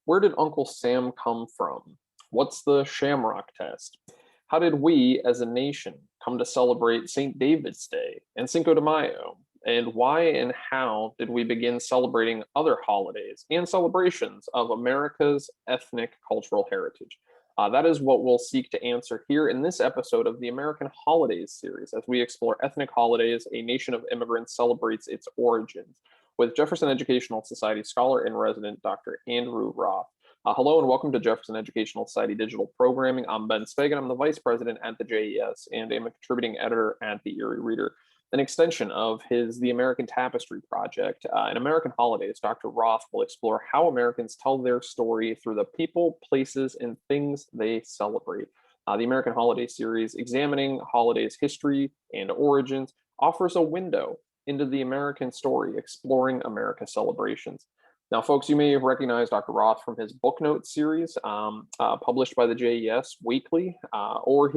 Where did Uncle Sam come from? What's the Shamrock test? How did we as a nation come to celebrate St. David's Day and Cinco de Mayo? And why and how did we begin celebrating other holidays and celebrations of America's ethnic cultural heritage? That is what we'll seek to answer here in this episode of the American Holidays series as we explore ethnic holidays, a nation of immigrants celebrates its origins, with Jefferson Educational Society scholar in resident Dr. Andrew Roth. Hello and welcome to Jefferson Educational Society Digital Programming. I'm Ben Spagan. I'm the vice president at the JES and I'm a contributing editor at the Erie Reader. An extension of The American Tapestry Project. In American Holidays, Dr. Roth will explore how Americans tell their story through the people, places, and things they celebrate. The American Holidays series, examining holidays' history and origins, offers a window into the American story, exploring America's celebrations. Now, folks, you may have recognized Dr. Roth from his book notes series, published by the JES weekly, or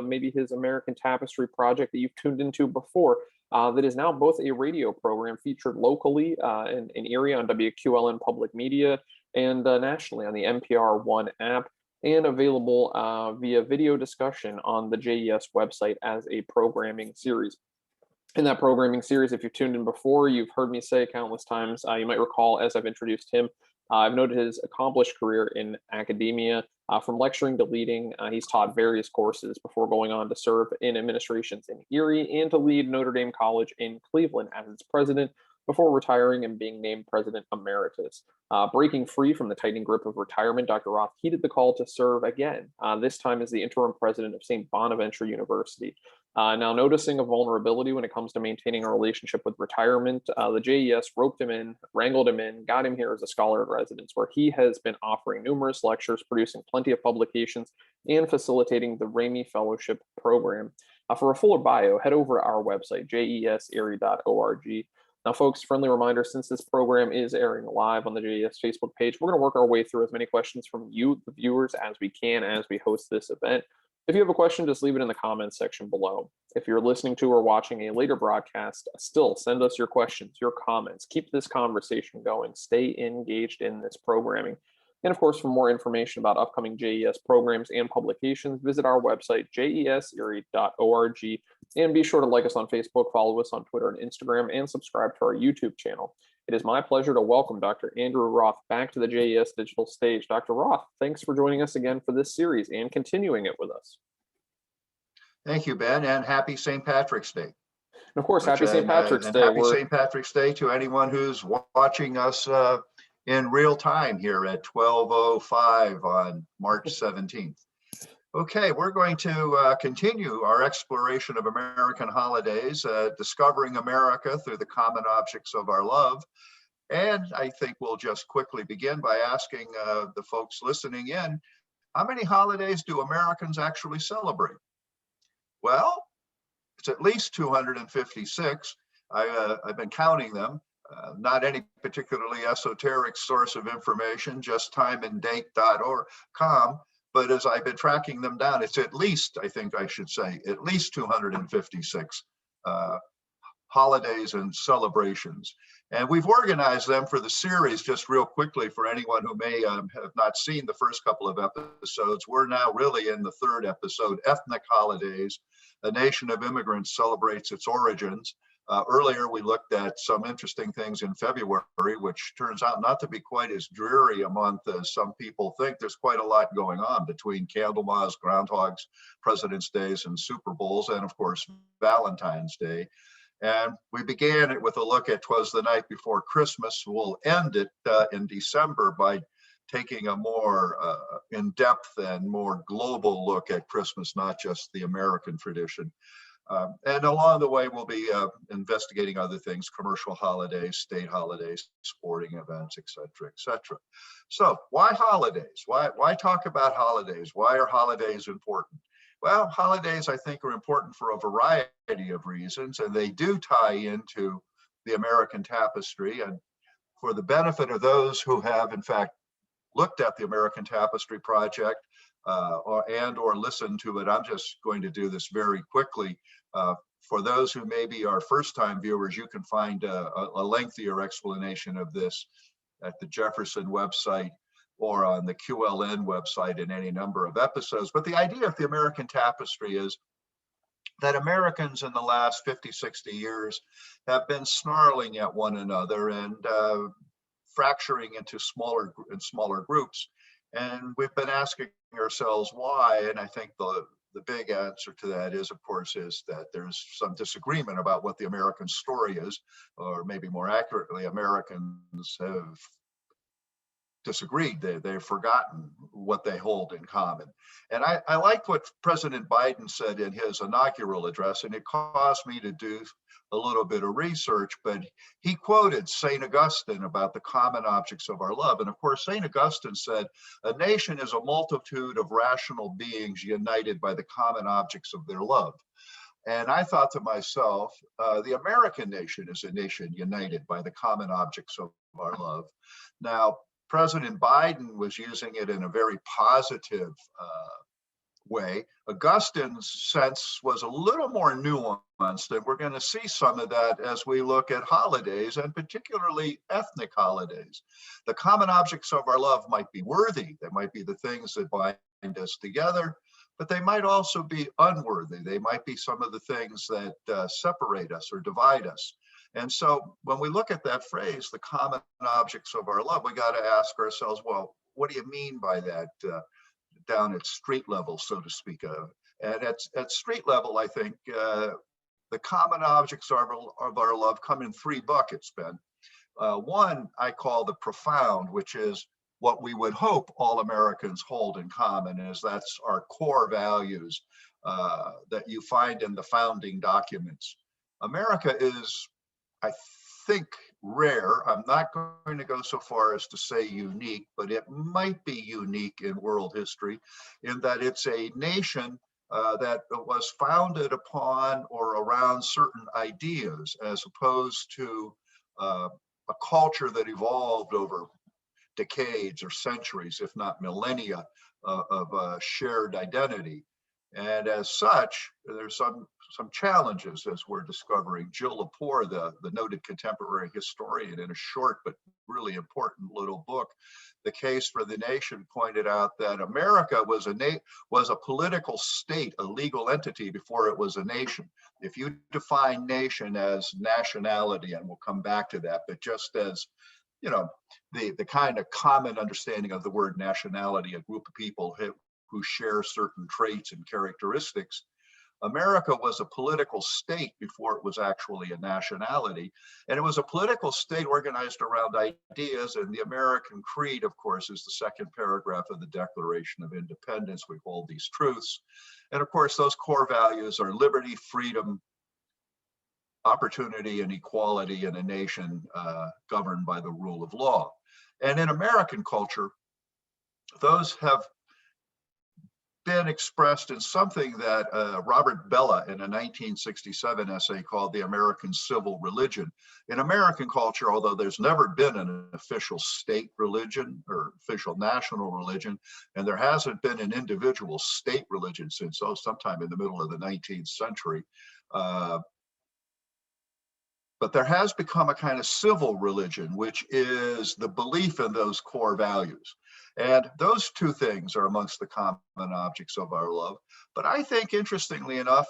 maybe his American Tapestry project that you've tuned into before, that is now both a radio program featured locally in Erie on WQLN Public Media and nationally on the NPR One app, and available via video discussion on the JES website as a programming series. In that programming series, if you've tuned in before, you've heard me say countless times, you might recall as I've introduced him, I've noted his accomplished career in academia, from lecturing to leading. He's taught various courses before going on to serve in administrations in Erie and to lead Notre Dame College in Cleveland as its president before retiring and being named president emeritus. Breaking free from the tightening grip of retirement, Dr. Roth heeded the call to serve again, this time as the interim president of St. Bonaventure University. Now, noticing a vulnerability when it comes to maintaining a relationship with retirement, the JES roped him in, wrangled him in, got him here as a scholar in residence, where he has been offering numerous lectures, producing plenty of publications, and facilitating the Ramey Fellowship Program. For a fuller bio, head over to our website, jeserie.org. Now, folks, friendly reminder, since this program is airing live on the JES Facebook page, we're going to work our way through as many questions from you, the viewers, as we can as we host this event. If you have a question, just leave it in the comments section below. If you're listening to or watching a later broadcast, still send us your questions, your comments. Keep this conversation going. Stay engaged in this programming. And of course, for more information about upcoming JES programs and publications, visit our website, jeserie.org, and be sure to like us on Facebook, follow us on Twitter and Instagram, and subscribe to our YouTube channel. It is my pleasure to welcome Dr. Andrew Roth back to the JES digital stage. Dr. Roth, thanks for joining us again for this series and continuing it with us. Thank you, Ben, and happy St. Patrick's Day. And of course, happy St. Patrick's Day. Happy St. Patrick's Day to anyone who's watching us in real time here at 12:05 on March 17th. Okay, we're going to continue our exploration of American holidays, discovering America through the common objects of our love. And I think we'll just quickly begin by asking the folks listening in, how many holidays do Americans actually celebrate? Well, it's at least 256. I've been counting them. Not any particularly esoteric source of information, just timeanddate.com. But as I've been tracking them down, it's at least, I think I should say, at least 256 holidays and celebrations. And we've organized them for the series just real quickly for anyone who may have not seen the first couple of episodes. We're now really in the third episode, Ethnic Holidays. A Nation of Immigrants Celebrates Its Origins. Earlier, we looked at some interesting things in February, which turns out not to be quite as dreary a month as some people think. There's quite a lot going on between Candlemas, Groundhogs, President's Days, and Super Bowls, and of course, Valentine's Day. And we began it with a look at 'Twas the Night Before Christmas. We'll end it in December by taking a more in-depth and more global look at Christmas, not just the American tradition. And along the way, we'll be investigating other things, commercial holidays, state holidays, sporting events, et cetera, et cetera. So why holidays? Why talk about holidays? Why are holidays important? Well, holidays, I think, are important for a variety of reasons, and they do tie into the American tapestry. And for the benefit of those who have, in fact, looked at the American Tapestry Project or listened to it, I'm just going to do this very quickly. For those who maybe are first-time viewers, you can find a lengthier explanation of this at the Jefferson website. or on the QLN website in any number of episodes. But the idea of the American tapestry is that Americans in the last 50, 60 years have been snarling at one another and fracturing into smaller groups. And we've been asking ourselves why. And I think the big answer to that is, of course, is that there's some disagreement about what the American story is, or maybe more accurately, Americans have disagreed. They've forgotten what they hold in common. And I like what President Biden said in his inaugural address, and it caused me to do a little bit of research, but he quoted St. Augustine about the common objects of our love. And of course, St. Augustine said, a nation is a multitude of rational beings united by the common objects of their love. And I thought to myself, the American nation is a nation united by the common objects of our love. Now, President Biden was using it in a very positive way. Augustine's sense was a little more nuanced, and we're going to see some of that as we look at holidays, and particularly ethnic holidays. The common objects of our love might be worthy. They might be the things that bind us together, but they might also be unworthy. They might be some of the things that separate us or divide us. And so when we look at that phrase, the common objects of our love, we got to ask ourselves, well, what do you mean by that down at street level, so to speak? And at street level, I think the common objects of our love come in three buckets, Ben. One I call the profound, which is what we would hope all Americans hold in common, is that's our core values that you find in the founding documents. America is, I think, rare. I'm not going to go so far as to say unique, but it might be unique in world history in that it's a nation that was founded upon or around certain ideas, as opposed to a culture that evolved over decades or centuries, if not millennia, of shared identity. And as such, there's some challenges, as we're discovering. Jill Lepore, the noted contemporary historian, in a short but really important little book, The Case for the Nation, pointed out that America was a political state, a legal entity before it was a nation. If you define nation as nationality, and we'll come back to that, but just as the kind of common understanding of the word nationality, a group of people who share certain traits and characteristics, America was a political state before it was actually a nationality. And it was a political state organized around ideas. And the American Creed, of course, is the second paragraph of the Declaration of Independence. We hold these truths. And of course, those core values are liberty, freedom, opportunity, and equality in a nation governed by the rule of law. And in American culture, those have been expressed in something that Robert Bellah in a 1967 essay called The American Civil Religion. In American culture, although there's never been an official state religion or official national religion, and there hasn't been an individual state religion since sometime in the middle of the 19th century, but there has become a kind of civil religion, which is the belief in those core values. And those two things are amongst the common objects of our love. But I think, interestingly enough,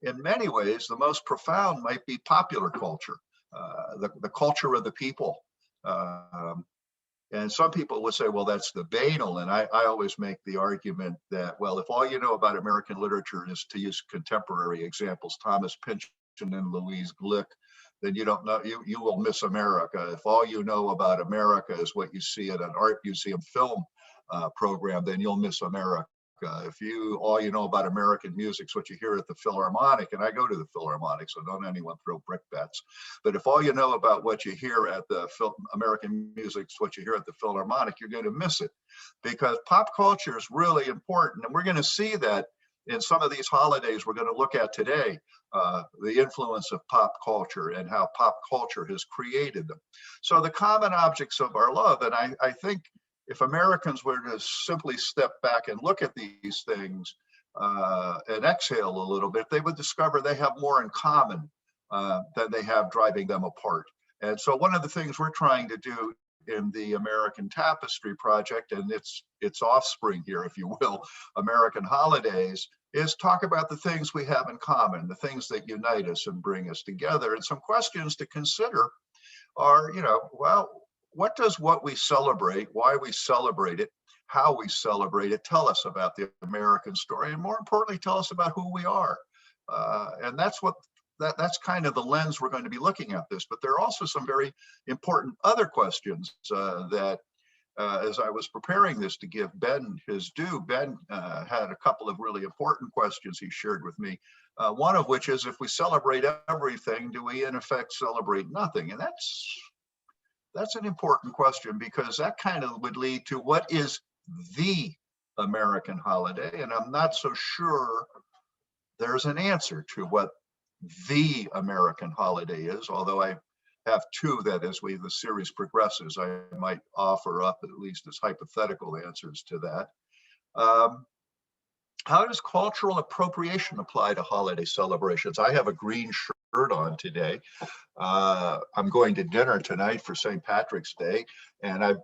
in many ways, the most profound might be popular culture, the culture of the people. And some people would say, well, that's the banal. And I always make the argument that, well, if all you know about American literature is, to use contemporary examples, Thomas Pynchon and Louise Glick, then you don't know, you will miss America. If all you know about America is what you see at an art museum film program, then you'll miss America. If all you know about American music is what you hear at the Philharmonic, and I go to the Philharmonic, so don't anyone throw brickbats. But if all you know about what you hear at the American music is what you hear at the Philharmonic, you're going to miss it, because pop culture is really important. And we're going to see that in some of these holidays we're going to look at today, the influence of pop culture and how pop culture has created them. So the common objects of our love, and I think if Americans were to simply step back and look at these things and exhale a little bit, they would discover they have more in common than they have driving them apart. And so one of the things we're trying to do in the American Tapestry Project and its offspring here, if you will, American Holidays, is talk about the things we have in common, the things that unite us and bring us together. And some questions to consider are, well, what does what we celebrate, why we celebrate it, how we celebrate it, tell us about the American story, and more importantly, tell us about who we are. And that's kind of the lens we're going to be looking at this. But there are also some very important other questions that, as I was preparing this to give Ben his due, Ben had a couple of really important questions he shared with me. One of which is, if we celebrate everything, do we in effect celebrate nothing? And that's an important question, because that kind of would lead to what is the American holiday? And I'm not so sure there's an answer to what the American holiday is, although I have two that as the series progresses, I might offer up at least as hypothetical answers to that. How does cultural appropriation apply to holiday celebrations? I have a green shirt on today. I'm going to dinner tonight for St. Patrick's Day, and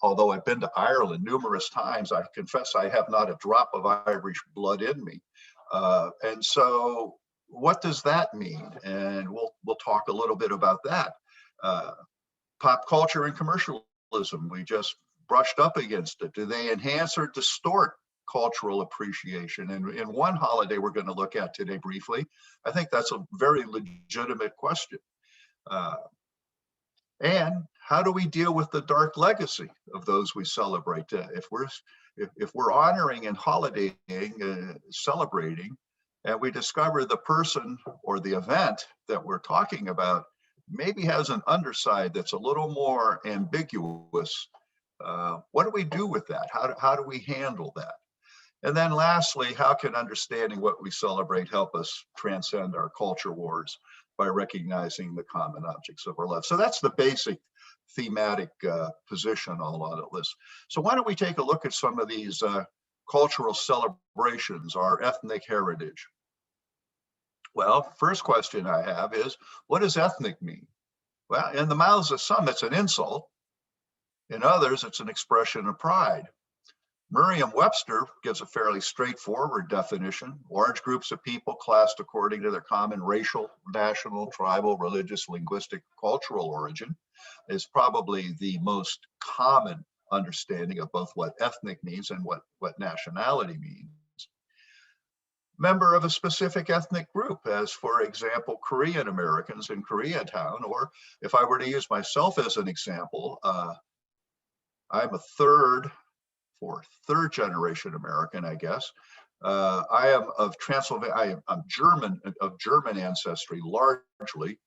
although I've been to Ireland numerous times, I confess I have not a drop of Irish blood in me. And so what does that mean? And we'll talk a little bit about that. Pop culture and commercialism, we just brushed up against it. Do they enhance or distort cultural appreciation? And in one holiday we're going to look at today briefly, I think that's a very legitimate question. And how do we deal with the dark legacy of those we celebrate? If we're honoring and holidaying, celebrating, and we discover the person or the event that we're talking about maybe has an underside that's a little more ambiguous, what do we do with that? How do we handle that? And then lastly, how can understanding what we celebrate help us transcend our culture wars by recognizing the common objects of our life? So that's the basic thematic position on this. So why don't we take a look at some of these cultural celebrations, our ethnic heritage? Well, first question I have is, what does ethnic mean? Well, in the mouths of some, it's an insult. In others, it's an expression of pride. Merriam-Webster gives a fairly straightforward definition: large groups of people classed according to their common racial, national, tribal, religious, linguistic, cultural origin is probably the most common understanding of both what ethnic means and what nationality means. Member of a specific ethnic group, as for example, Korean Americans in Koreatown, or if I were to use myself as an example, I'm a third generation American, I guess. I am of Transylvania. I'm German, of German ancestry largely,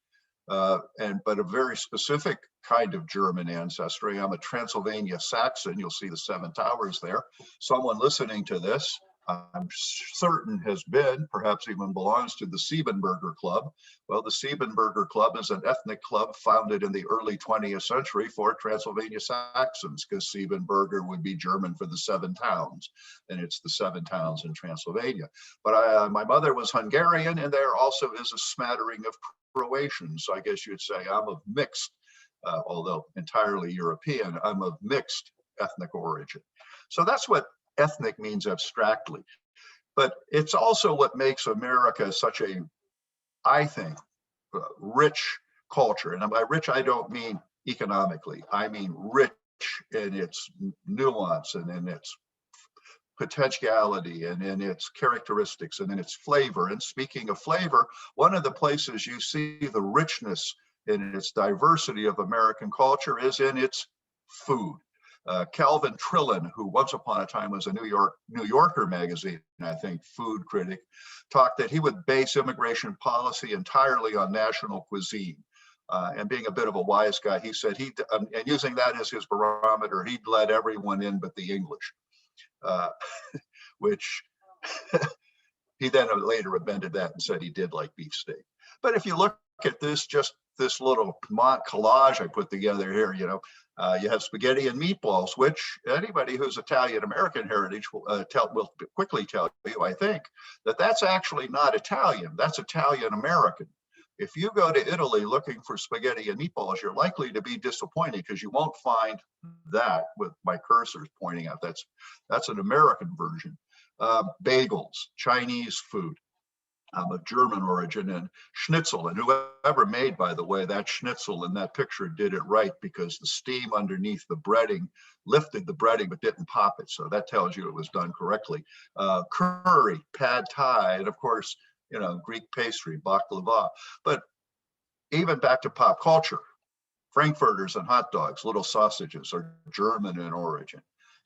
but a very specific kind of German ancestry. I'm a Transylvania Saxon. You'll see the 7 towers there. Someone listening to this, I'm certain, has been, perhaps even belongs to the Siebenburger Club. Well, the Siebenburger Club is an ethnic club founded in the early 20th century for Transylvania Saxons, because Siebenburger would be German for the 7 towns, and it's the 7 towns in Transylvania. But my mother was Hungarian, and there also is a smattering of Croatian. So I guess you'd say I'm of mixed, although entirely European, I'm of mixed ethnic origin. So that's what ethnic means abstractly, but it's also what makes America such a, I think, rich culture. And by rich, I don't mean economically. I mean rich in its nuance and in its potentiality and in its characteristics and in its flavor. And speaking of flavor, one of the places you see the richness in its diversity of American culture is in its food. Calvin Trillin, who once upon a time was a New Yorker magazine, I think, food critic, talked that he would base immigration policy entirely on national cuisine. And being a bit of a wise guy, he said and using that as his barometer, he'd let everyone in but the English, which he then later amended that and said he did like beefsteak. But if you look at this little collage I put together here, you have spaghetti and meatballs, which anybody who's Italian American heritage will quickly tell you, I think, that's actually not Italian. That's Italian American. If you go to Italy looking for spaghetti and meatballs, you're likely to be disappointed because you won't find that with my cursors pointing out. That's an American version. Bagels, Chinese food of German origin, and schnitzel. And whoever made, by the way, that schnitzel in that picture did it right, because the steam underneath the breading lifted the breading but didn't pop it. So that tells you it was done correctly. Curry, pad thai, and of course, Greek pastry, baklava. But even back to pop culture, frankfurters and hot dogs, little sausages, are German in origin.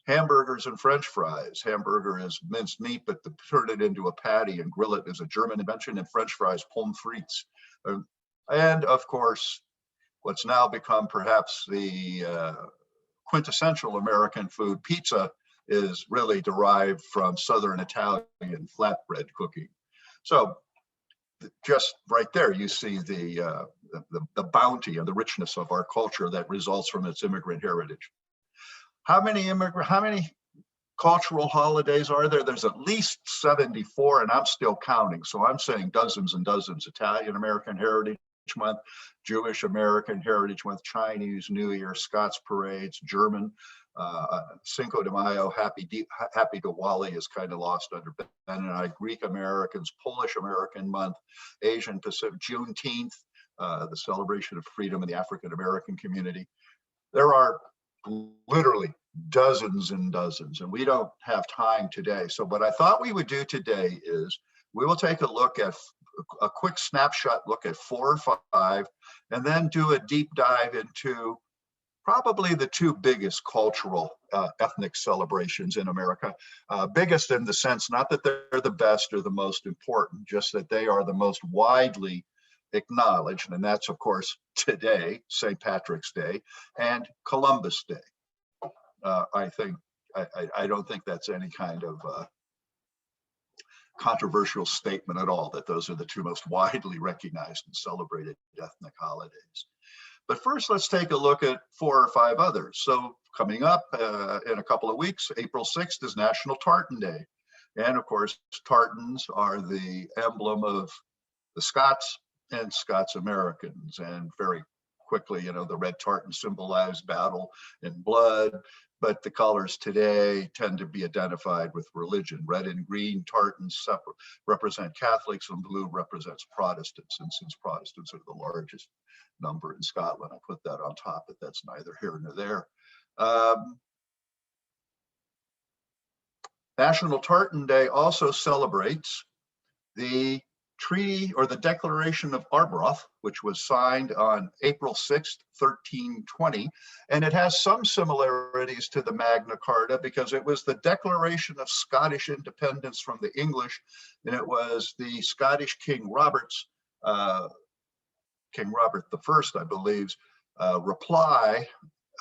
Hamburgers and French fries. Hamburger is minced meat, but to turn it into a patty and grill it is a German invention, and French fries, pommes frites. And of course, what's now become perhaps the quintessential American food, pizza, is really derived from Southern Italian flatbread cooking. So just right there, you see the bounty and the richness of our culture that results from its immigrant heritage. How many cultural holidays are there? There's at least 74, and I'm still counting. So I'm saying dozens and dozens. Italian American Heritage Month, Jewish American Heritage Month, Chinese New Year, Scots parades, German, Cinco de Mayo, Happy Diwali is kind of lost under Ben and I, Greek Americans, Polish American Month, Asian Pacific, Juneteenth, the celebration of freedom in the African American community. There are literally dozens and dozens, and we don't have time today. So what I thought we would do today is we will take a look at a quick snapshot look at 4 or 5, and then do a deep dive into probably the 2 biggest cultural ethnic celebrations in America. Biggest in the sense, not that they're the best or the most important, just that they are the most widely acknowledged. And that's, of course, today, St. Patrick's Day, and Columbus Day. I don't think that's any kind of controversial statement at all, that those are the 2 most widely recognized and celebrated ethnic holidays. But first, let's take a look at 4 or 5 others. So coming up in a couple of weeks, April 6th is National Tartan Day. And of course, tartans are the emblem of the Scots and Scots Americans. And very quickly, the red tartan symbolized battle and blood, but the colors today tend to be identified with religion. Red and green tartans represent Catholics, and blue represents Protestants. And since Protestants are the largest number in Scotland, I put that on top, but that's neither here nor there. National Tartan Day also celebrates the treaty or the Declaration of Arbroath, which was signed on April 6th, 1320. And it has some similarities to the Magna Carta because it was the declaration of Scottish independence from the English. And it was the Scottish King Robert's, King Robert I, I believe, reply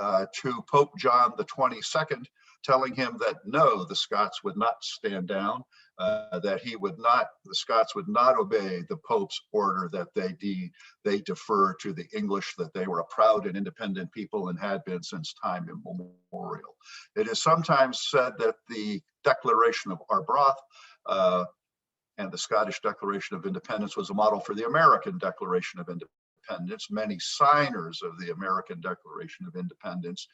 to Pope John the 22nd, telling him that no, the Scots would not stand down, that the Scots would not obey the Pope's order, that they defer to the English, that they were a proud and independent people and had been since time immemorial. It is sometimes said that the Declaration of Arbroath and the Scottish Declaration of Independence was a model for the American Declaration of Independence. Many signers of the American Declaration of Independence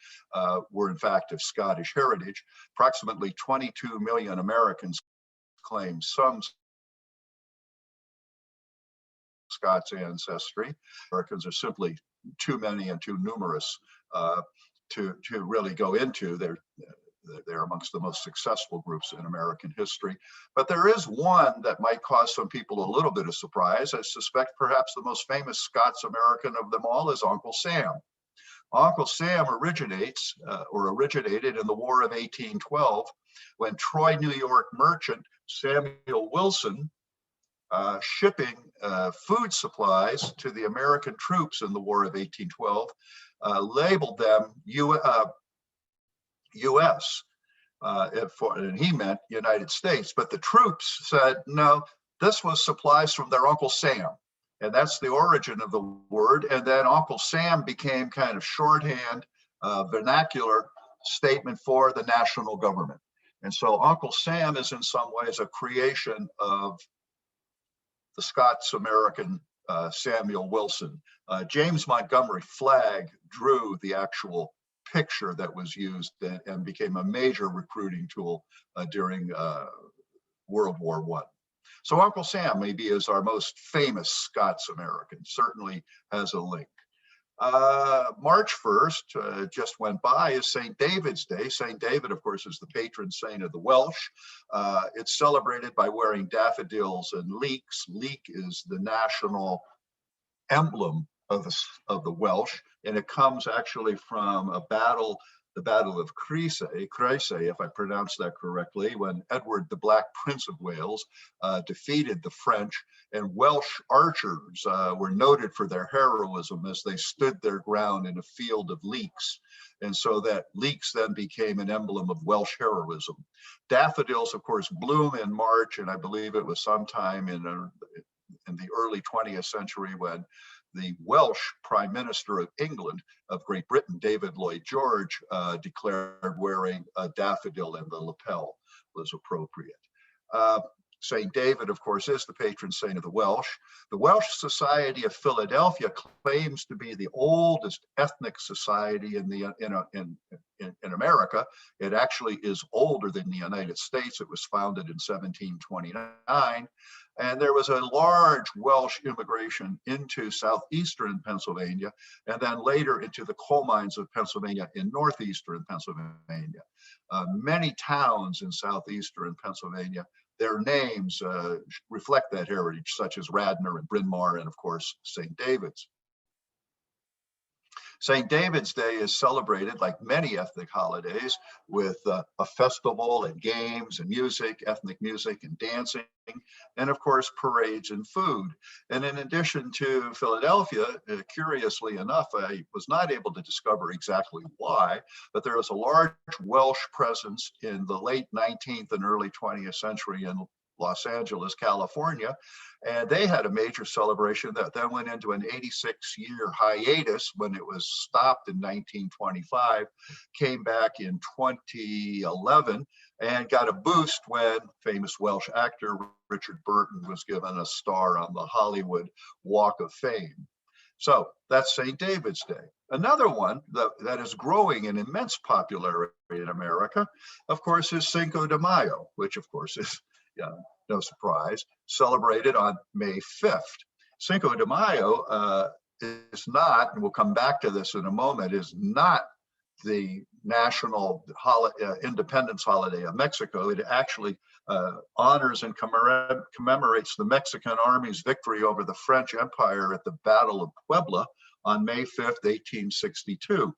were in fact of Scottish heritage. Approximately 22 million Americans claim some Scots ancestry. Americans are simply too many and too numerous to really go into. They're amongst the most successful groups in American history. But there is one that might cause some people a little bit of surprise. I suspect perhaps the most famous Scots American of them all is Uncle Sam. Uncle Sam originated in the War of 1812 when Troy, New York merchant Samuel Wilson, shipping food supplies to the American troops in the War of 1812, labeled them U.S. And he meant United States, but the troops said, no, this was supplies from their Uncle Sam. And that's the origin of the word. And then Uncle Sam became kind of shorthand, vernacular statement for the national government. And so Uncle Sam is in some ways a creation of the Scots American Samuel Wilson. James Montgomery Flagg drew the actual picture that was used and became a major recruiting tool during World War I. So Uncle Sam maybe is our most famous Scots American, certainly has a link. March 1st, just went by, is St. David's Day. St. David, of course, is the patron saint of the Welsh. It's celebrated by wearing daffodils and leeks. Leek is the national emblem of the Welsh, and it comes actually from a battle, the Battle of Crecy, if I pronounce that correctly, when Edward the Black Prince of Wales defeated the French, and Welsh archers were noted for their heroism as they stood their ground in a field of leeks. And so that leeks then became an emblem of Welsh heroism. Daffodils, of course, bloom in March, and I believe it was sometime in the early 20th century when the Welsh Prime Minister of England, of Great Britain, David Lloyd George, declared wearing a daffodil in the lapel was appropriate. St. David, of course, is the patron saint of the Welsh. The Welsh Society of Philadelphia claims to be the oldest ethnic society in America. It actually is older than the United States. It was founded in 1729. And there was a large Welsh immigration into southeastern Pennsylvania, and then later into the coal mines of Pennsylvania in northeastern Pennsylvania. Many towns in southeastern Pennsylvania, their names reflect that heritage, such as Radnor and Bryn Mawr, and of course, St. David's. St. David's Day is celebrated, like many ethnic holidays, with a festival and games and music, ethnic music and dancing, and of course, parades and food. And in addition to Philadelphia, curiously enough, I was not able to discover exactly why, but there was a large Welsh presence in the late 19th and early 20th century in Los Angeles, California, and they had a major celebration that then went into an 86-year hiatus when it was stopped in 1925, came back in 2011, and got a boost when famous Welsh actor Richard Burton was given a star on the Hollywood Walk of Fame. So that's St. David's Day. Another one that is growing in immense popularity in America, of course, is Cinco de Mayo, which of course is no surprise, celebrated on May 5th. Cinco de Mayo is not, and we'll come back to this in a moment, is not the national independence holiday of Mexico. It actually honors and commemorates the Mexican Army's victory over the French Empire at the Battle of Puebla on May 5th, 1862.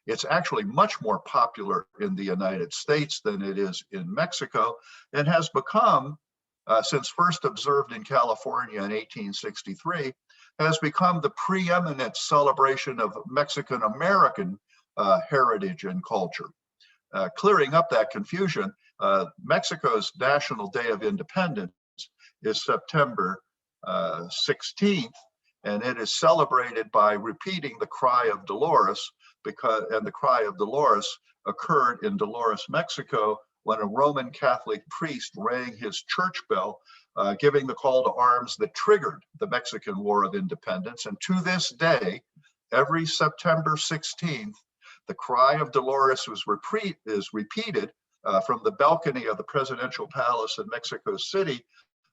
It's actually much more popular in the United States than it is in Mexico, and has become, since first observed in California in 1863, has become the preeminent celebration of Mexican American heritage and culture. Clearing up that confusion, Mexico's National Day of Independence is September 16th, and it is celebrated by repeating the cry of Dolores, and the cry of Dolores occurred in Dolores, Mexico, when a Roman Catholic priest rang his church bell, giving the call to arms that triggered the Mexican War of Independence. And to this day, every September 16th, the cry of Dolores is repeated from the balcony of the presidential palace in Mexico City,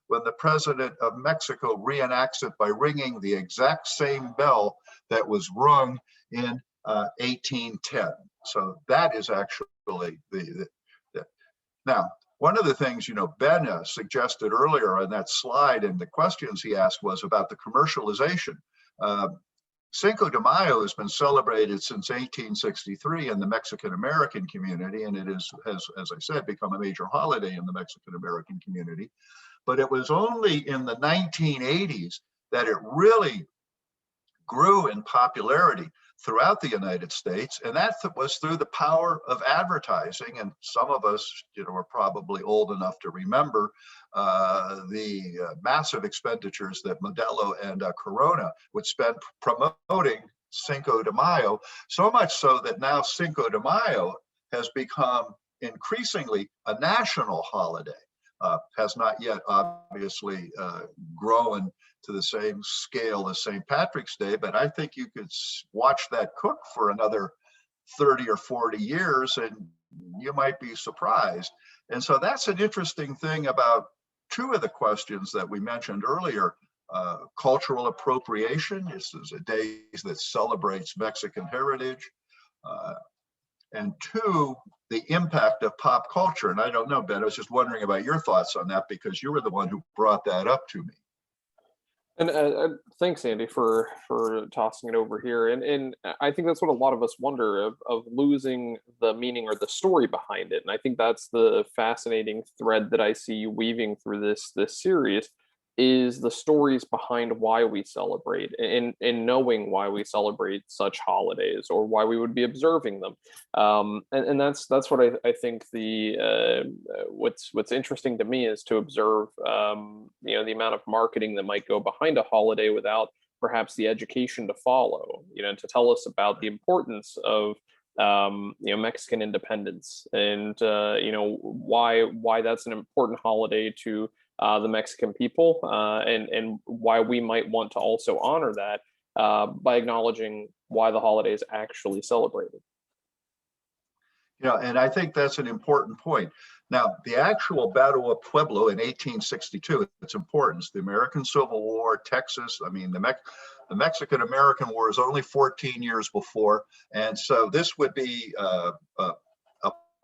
when the president of Mexico reenacts it by ringing the exact same bell that was rung in 1810. So that is actually the. Now, one of the things, Ben suggested earlier on that slide, and the questions he asked was about the commercialization. Cinco de Mayo has been celebrated since 1863 in the Mexican American community, and it has, as I said, become a major holiday in the Mexican American community. But it was only in the 1980s that it really grew in popularity throughout the United States, and that was through the power of advertising. And some of us, are probably old enough to remember the massive expenditures that Modelo and Corona would spend promoting Cinco de Mayo, so much so that now Cinco de Mayo has become increasingly a national holiday. Has not yet obviously grown to the same scale as St. Patrick's Day, but I think you could watch that cook for another 30 or 40 years and you might be surprised. And so that's an interesting thing about two of the questions that we mentioned earlier. Cultural appropriation. This is a day that celebrates Mexican heritage. And two, the impact of pop culture. And I don't know, Ben, I was just wondering about your thoughts on that because you were the one who brought that up to me. And thanks, Andy, for tossing it over here. And I think that's what a lot of us wonder of losing the meaning or the story behind it. And I think that's the fascinating thread that I see you weaving through this series, is the stories behind why we celebrate, and knowing why we celebrate such holidays or why we would be observing them. And that's what I think what's interesting to me is to observe the amount of marketing that might go behind a holiday without perhaps the education to follow, to tell us about the importance of Mexican independence, and why that's an important holiday to the Mexican people, and why we might want to also honor that by acknowledging why the holiday is actually celebrated. And I think that's an important point. Now, the actual Battle of Pueblo in 1862, its importance, the American Civil War, Texas, I mean, the Mexican-American War is only 14 years before. And so this would be a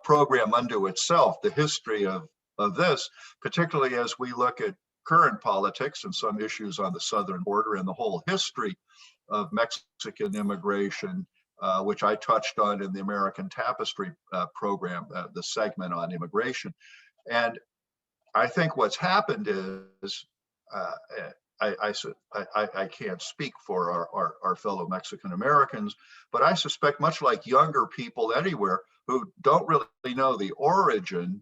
program unto itself, the history of this, particularly as we look at current politics and some issues on the southern border and the whole history of Mexican immigration, which I touched on in the American Tapestry program, the segment on immigration. And I think what's happened is, I can't speak for our fellow Mexican Americans, but I suspect much like younger people anywhere who don't really know the origin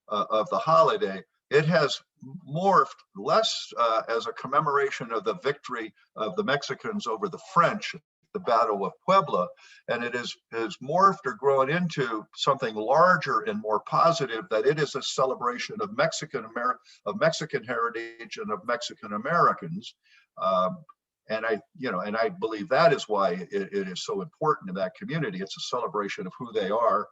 of the holiday, it has morphed less as a commemoration of the victory of the Mexicans over the French, the Battle of Puebla, and it has morphed or grown into something larger and more positive, that it is a celebration of Mexican heritage and of Mexican Americans. And I believe that is why it is so important in that community. It's a celebration of who they are.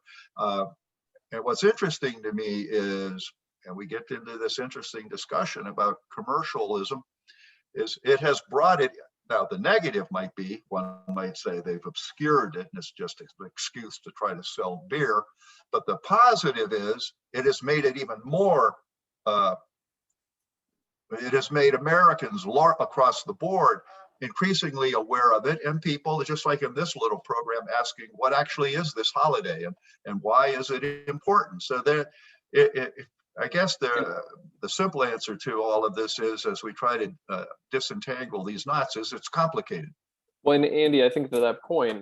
And what's interesting to me is, and we get into this interesting discussion about commercialism, is it has brought it. Now, the negative might be, one might say they've obscured it and it's just an excuse to try to sell beer. But the positive is it has made it even more, it has made Americans across the board increasingly aware of it, and people, just like in this little program, asking what actually is this holiday and why is it important. So I guess the simple answer to all of this is, as we try to disentangle these knots, is it's complicated. Well, and Andy, I think to that point,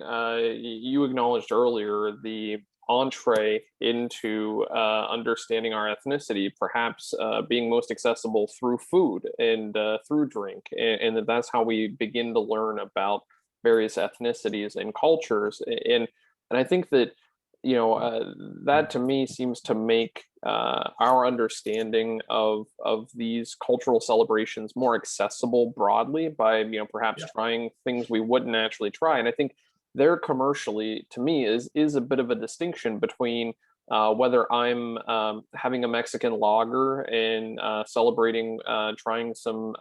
you acknowledged earlier the entree into understanding our ethnicity, perhaps being most accessible through food and through drink, and that's how we begin to learn about various ethnicities and cultures. And I think that that to me seems to make our understanding of these cultural celebrations more accessible broadly by perhaps trying things we wouldn't naturally try. And I think there commercially, to me, is a bit of a distinction between whether I'm having a Mexican lager and celebrating trying some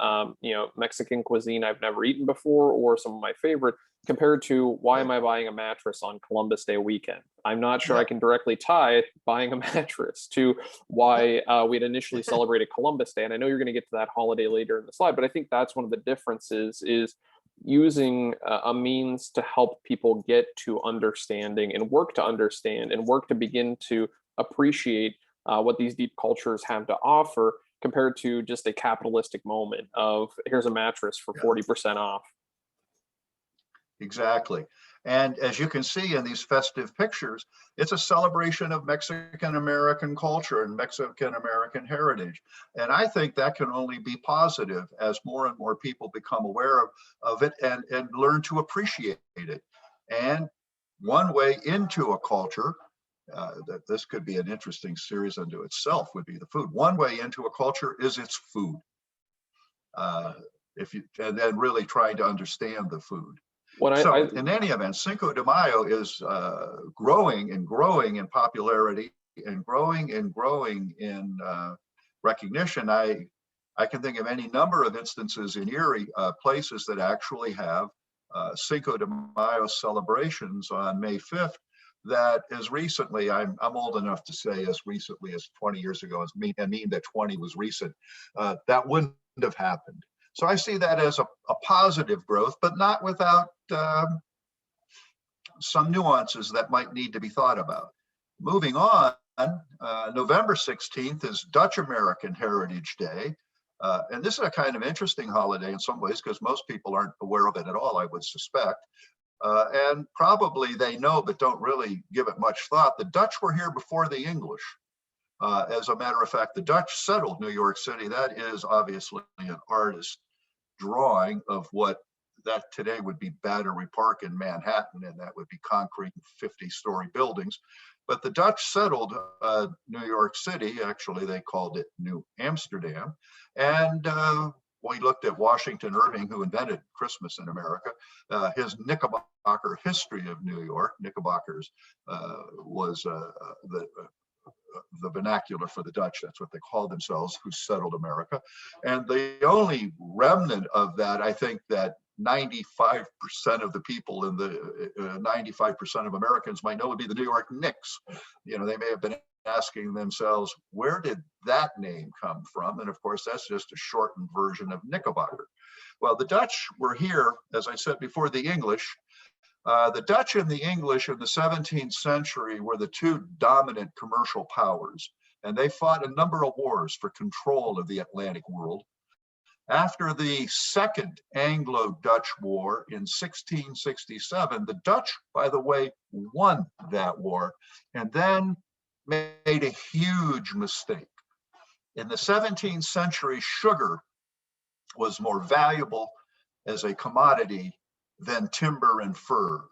Mexican cuisine I've never eaten before, or some of my favorite, compared to why am I buying a mattress on Columbus Day weekend. I'm not sure I can directly tie buying a mattress to why we'd initially celebrated Columbus Day. And I know you're going to get to that holiday later in the slide, but I think that's one of the differences, is using a means to help people get to understanding and work to understand and work to begin to appreciate what these deep cultures have to offer, compared to just a capitalistic moment of here's a mattress for 40% off. Exactly. And as you can see in these festive pictures, it's a celebration of Mexican American culture and Mexican American heritage. And I think that can only be positive as more and more people become aware of it and learn to appreciate it. And one way into a culture, that this could be an interesting series unto itself, would be the food. One way into a culture is its food. and then really trying to understand the food. When So in any event, Cinco de Mayo is growing and growing in popularity and growing in recognition. I can think of any number of instances in Erie, places that actually have Cinco de Mayo celebrations on May 5th that as recently, I'm old enough to say as recently as 20 years ago, I mean that 20 was recent, that wouldn't have happened. So I see that as a positive growth, but not without some nuances that might need to be thought about. Moving on, November 16th is Dutch-Amercian Heritage Day. And this is a kind of interesting holiday in some ways because most people aren't aware of it at all, I would suspect. And probably they know, but don't really give it much thought. The Dutch were here before the English. As a matter of fact, the Dutch settled New York City. That is obviously an artist's drawing of what that today would be Battery Park in Manhattan, and that would be concrete 50-story buildings. But the Dutch settled New York City. Actually, they called it New Amsterdam. And we looked at Washington Irving, who invented Christmas in America. His Knickerbocker History of New York, Knickerbockers was the vernacular for the Dutch. That's what they called themselves, who settled America. And the only remnant of that, I think that 95% of the people in the 95% of Americans might know would be the New York Knicks. You know, they may have been asking themselves, where did that name come from? And of course, that's just a shortened version of Knickerbocker. Well, the Dutch were here, as I said before, the English. The Dutch and the English in the 17th century were the two dominant commercial powers, and they fought a number of wars for control of the Atlantic world. After the Second Anglo-Dutch War in 1667, the Dutch, by the way, won that war and then made a huge mistake. In the 17th century, sugar was more valuable as a commodity than timber and fur.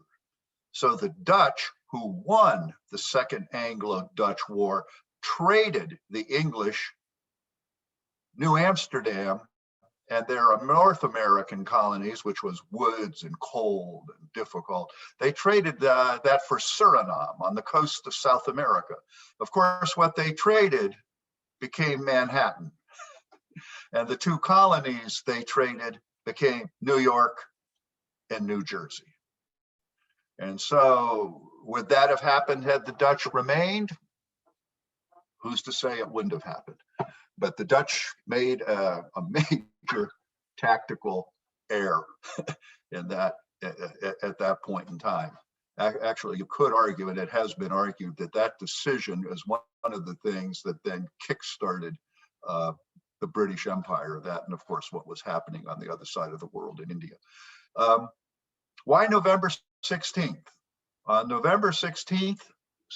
So the Dutch, who won the Second Anglo-Dutch War, traded the English New Amsterdam and their North American colonies, which was woods and cold and difficult. They traded that for Suriname on the coast of South America. Of course, what they traded became Manhattan. And the two colonies they traded became New York and New Jersey. And so would that have happened had the Dutch remained? Who's to say it wouldn't have happened? But the Dutch made a major tactical error in that at that point in time. Actually, you could argue, and it has been argued, that that decision is one of the things that then kickstarted the British Empire, that and of course what was happening on the other side of the world in India. Why November 16th? On November 16th,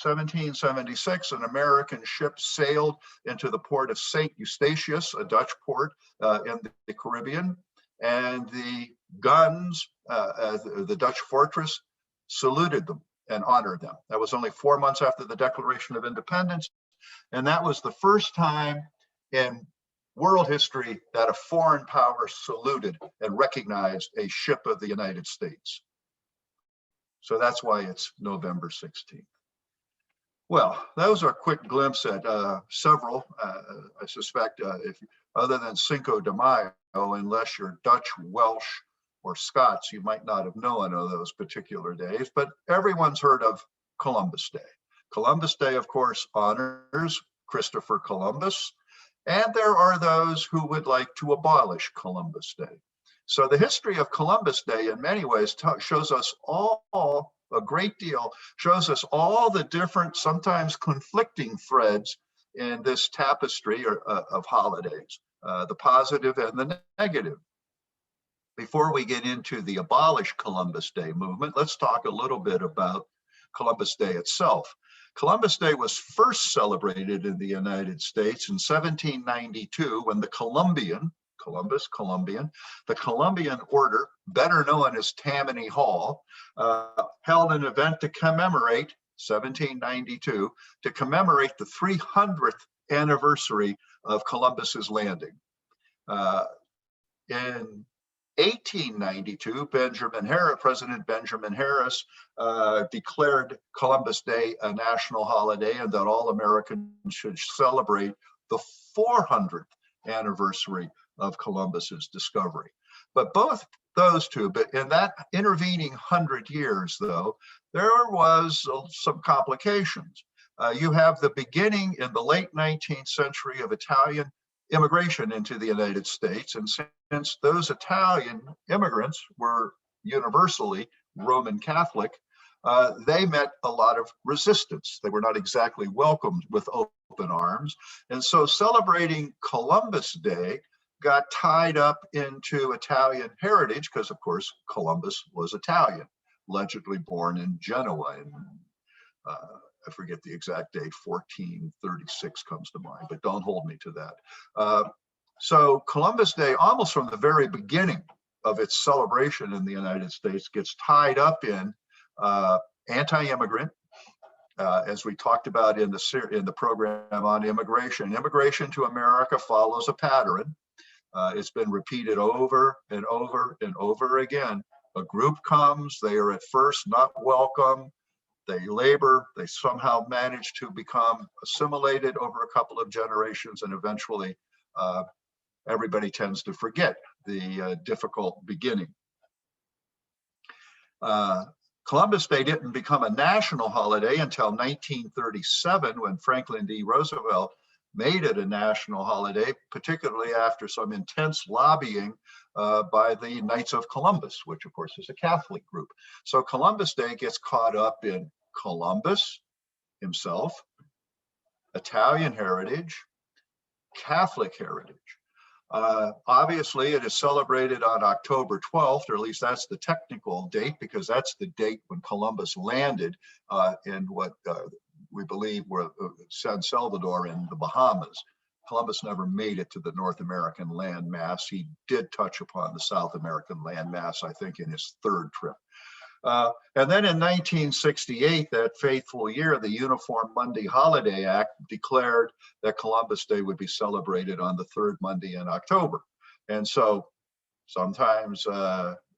1776, an American ship sailed into the port of St. Eustatius, a Dutch port in the Caribbean, and the guns, the Dutch fortress, saluted them and honored them. That was only 4 months after the Declaration of Independence, and that was the first time in world history that a foreign power saluted and recognized a ship of the United States. So that's why it's November 16th. Well, those are a quick glimpse at several, I suspect, if other than Cinco de Mayo, unless you're Dutch, Welsh, or Scots, you might not have known of those particular days, but everyone's heard of Columbus Day. Columbus Day, of course, honors Christopher Columbus, and there are those who would like to abolish Columbus Day. So the history of Columbus Day in many ways shows us all, a great deal, shows us all the different, sometimes conflicting threads in this tapestry of holidays, the positive and the negative. Before we get into the abolish Columbus Day movement, let's talk a little bit about Columbus Day itself. Columbus Day was first celebrated in the United States in 1792 when the Columbian Order, better known as Tammany Hall, held an event to commemorate 1792, to commemorate the 300th anniversary of Columbus's landing. In 1892, President Benjamin Harris declared Columbus Day a national holiday and that all Americans should celebrate the 400th anniversary of Columbus's discovery. But both those two, but in that intervening 100 years, though, there was some complications. You have the beginning in the late 19th century of Italian immigration into the United States. And since those Italian immigrants were universally Roman Catholic, they met a lot of resistance. They were not exactly welcomed with open arms. And so celebrating Columbus Day got tied up into Italian heritage because, of course, Columbus was Italian, allegedly born in Genoa in I forget the exact date, 1436 comes to mind, but don't hold me to that. So Columbus Day, almost from the very beginning of its celebration in the United States, gets tied up in anti-immigrant, as we talked about in the program on immigration. Immigration to America follows a pattern. It's been repeated over and over and over again. A group comes, they are at first not welcome. They labor, they somehow manage to become assimilated over a couple of generations, and eventually everybody tends to forget the difficult beginning. Columbus Day didn't become a national holiday until 1937, when Franklin D. Roosevelt made it a national holiday, particularly after some intense lobbying by the Knights of Columbus, which of course is a Catholic group. So Columbus Day gets caught up in Columbus himself, Italian heritage, Catholic heritage. Obviously, it is celebrated on October 12th, or at least that's the technical date, because that's the date when Columbus landed in what we believe were San Salvador in the Bahamas. Columbus never made it to the North American landmass. He did touch upon the South American landmass, I think, in his third trip. And then in 1968, that fateful year, the Uniform Monday Holiday Act declared that Columbus Day would be celebrated on the third Monday in October. And so sometimes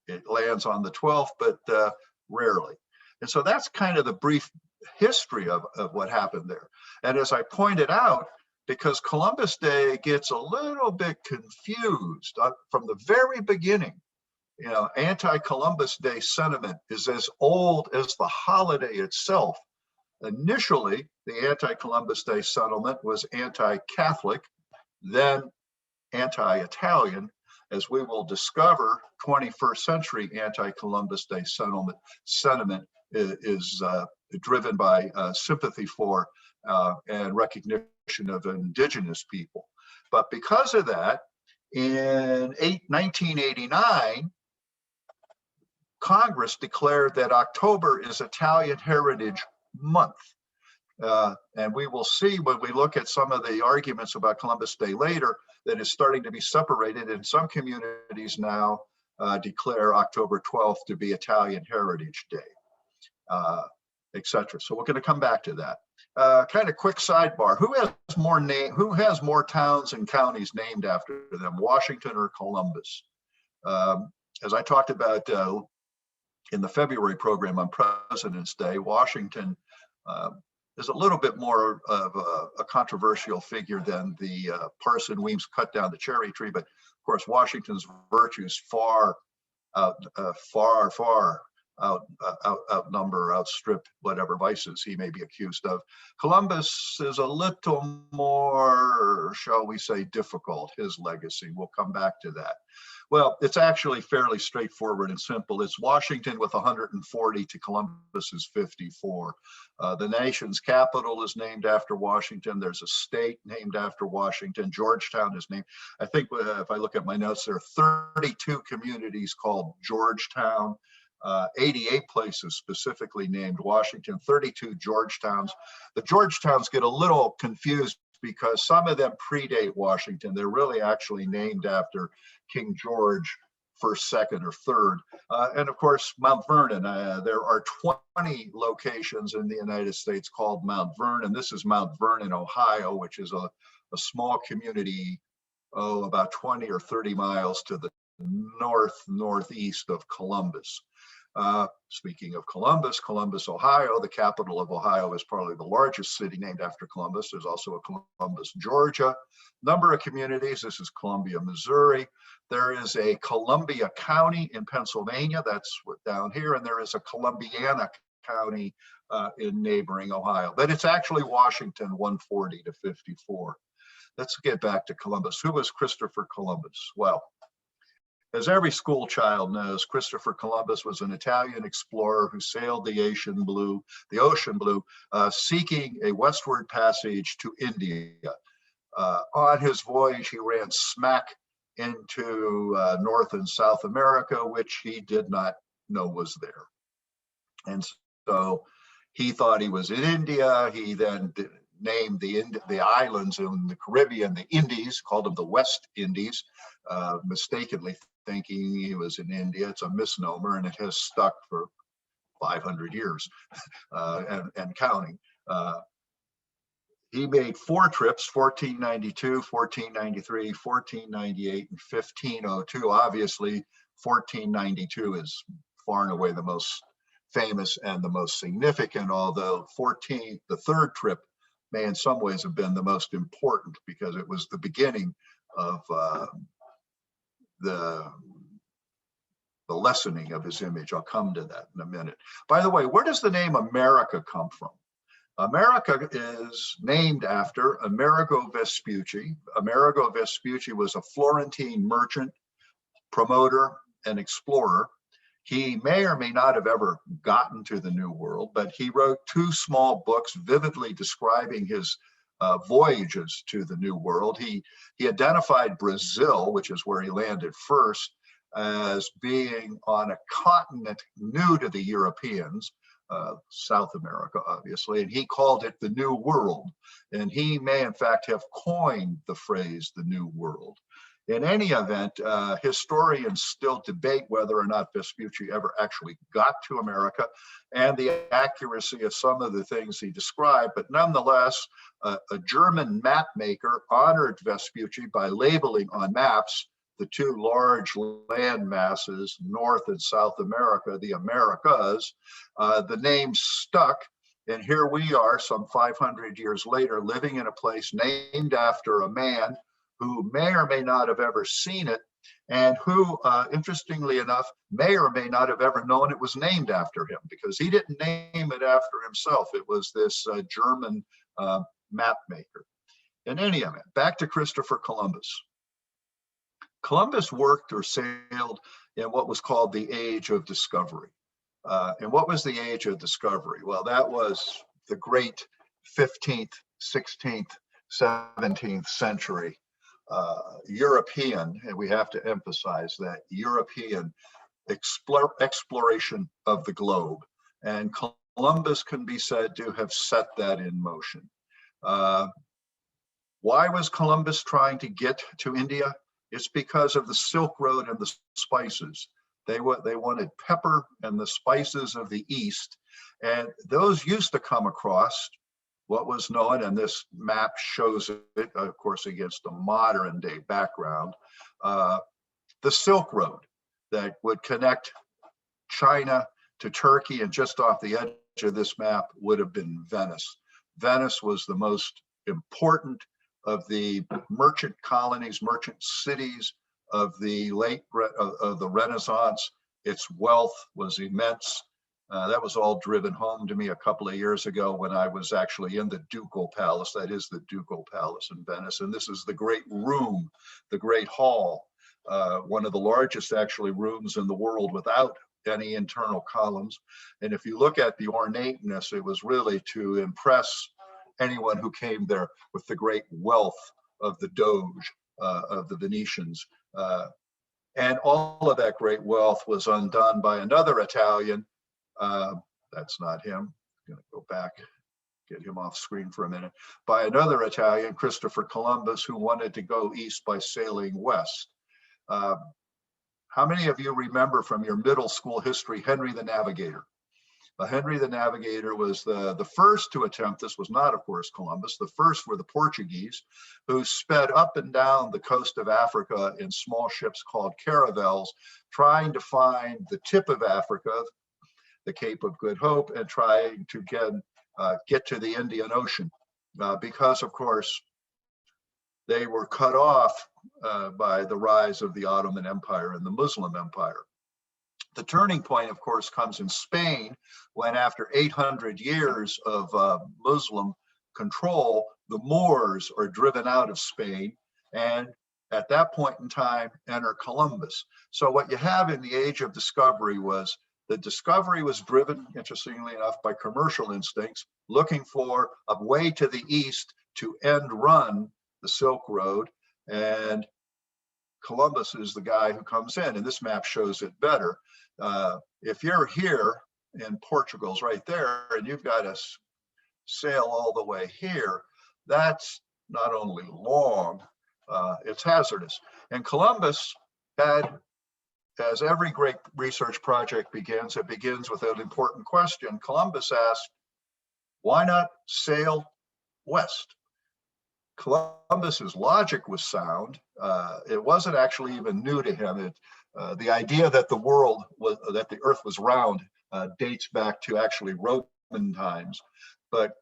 it lands on the 12th, but rarely. And so that's kind of the brief history of what happened there. And as I pointed out, because Columbus Day gets a little bit confused from the very beginning, you know, anti-Columbus Day sentiment is as old as the holiday itself. Initially, the anti-Columbus Day sentiment was anti-Catholic, then anti-Italian. As we will discover, 21st century anti-Columbus Day sentiment is driven by sympathy for and recognition of indigenous people. But because of that, in 1989, Congress declared that October is Italian Heritage Month. And we will see when we look at some of the arguments about Columbus Day later that is starting to be separated, and some communities now declare October 12th to be Italian Heritage Day, etc. So we're going to come back to that. Kind of quick sidebar: who has more towns and counties named after them, Washington or Columbus? As I talked about in the February program on President's Day, Washington is a little bit more of a controversial figure than the Parson Weems cut down the cherry tree, but of course Washington's virtues far outstrip whatever vices he may be accused of. Columbus is a little more, shall we say, difficult, his legacy. We'll come back to that. Well, it's actually fairly straightforward and simple. It's Washington with 140 to Columbus's 54. The nation's capital is named after Washington. There's a state named after Washington. Georgetown is named. I think if I look at my notes, there are 32 communities called Georgetown. 88 places specifically named Washington, 32 Georgetowns. The Georgetowns get a little confused because some of them predate Washington. They're really actually named after King George first, second, or third. And of course, Mount Vernon. There are 20 locations in the United States called Mount Vernon. This is Mount Vernon, Ohio, which is a small community, about 20 or 30 miles to the northeast of Columbus. Speaking of Columbus, Columbus, Ohio, the capital of Ohio is probably the largest city named after Columbus. There's also a Columbus, Georgia. Number of communities. This is Columbia, Missouri. There is a Columbia County in Pennsylvania. That's down here. And there is a Columbiana County in neighboring Ohio. But it's actually Washington 140 to 54. Let's get back to Columbus. Who was Christopher Columbus? Well, as every school child knows, Christopher Columbus was an Italian explorer who sailed the ocean blue, seeking a westward passage to India. On his voyage, he ran smack into North and South America, which he did not know was there. And so he thought he was in India. He then named the islands in the Caribbean the Indies, called them the West Indies, mistakenly thinking he was in India. It's a misnomer, and it has stuck for 500 years and counting. He made 4 trips, 1492, 1493, 1498, and 1502. Obviously, 1492 is far and away the most famous and the most significant, although the third trip may in some ways have been the most important because it was the beginning of the lessening of his image. I'll come to that in a minute. By the way, where does the name America come from? America is named after Amerigo Vespucci. Amerigo Vespucci was a Florentine merchant, promoter, and explorer. He may or may not have ever gotten to the New World, but he wrote 2 small books vividly describing his voyages to the New World. He identified Brazil, which is where he landed first, as being on a continent new to the Europeans, South America, obviously, and he called it the New World. And he may, in fact, have coined the phrase the New World. In any event, historians still debate whether or not Vespucci ever actually got to America and the accuracy of some of the things he described. But nonetheless, a German map maker honored Vespucci by labeling on maps the 2 large land masses, North and South America, the Americas. The name stuck. And here we are some 500 years later, living in a place named after a man who may or may not have ever seen it, and who, interestingly enough, may or may not have ever known it was named after him, because he didn't name it after himself. It was this German map maker. In any event, back to Christopher Columbus. Columbus worked or sailed in what was called the Age of Discovery. And what was the Age of Discovery? Well, that was the great 15th, 16th, 17th century European, and we have to emphasize that, European exploration of the globe. And Columbus can be said to have set that in motion. Why was Columbus trying to get to India? It's because of the Silk Road and the spices. They wanted pepper and the spices of the East, and those used to come across what was known, and this map shows it, of course, against a modern day background, the Silk Road that would connect China to Turkey, and just off the edge of this map would have been Venice. Venice was the most important of the merchant colonies, merchant cities of the of the Renaissance. Its wealth was immense. That was all driven home to me a couple of years ago when I was actually in the Ducal Palace. That is the Ducal Palace in Venice. And this is the great room, the great hall, one of the largest actually rooms in the world without any internal columns. And if you look at the ornateness, it was really to impress anyone who came there with the great wealth of the Doge, of the Venetians. And all of that great wealth was undone by another Italian. That's not him. I'm going to go back, get him off screen for a minute. By another Italian, Christopher Columbus, who wanted to go east by sailing west. How many of you remember from your middle school history Henry the Navigator? Henry the Navigator was the first to attempt this, was not, of course, Columbus. The first were the Portuguese, who sped up and down the coast of Africa in small ships called caravels, trying to find the tip of Africa, the Cape of Good Hope, and trying to get to the Indian Ocean, because, of course, they were cut off by the rise of the Ottoman Empire and the Muslim Empire. The turning point, of course, comes in Spain, when after 800 years of Muslim control, the Moors are driven out of Spain, and at that point in time, enter Columbus. So what you have in the Age of Discovery was the discovery was driven, interestingly enough, by commercial instincts, looking for a way to the east to end run the Silk Road, and Columbus is the guy who comes in, and this map shows it better. If you're here in Portugal's right there, and you've got to sail all the way here, that's not only long, it's hazardous. And Columbus had, as every great research project begins, it begins with an important question. Columbus asked, why not sail west? Columbus's logic was sound. It wasn't actually even new to him. The idea that that the earth was round dates back to actually Roman times. But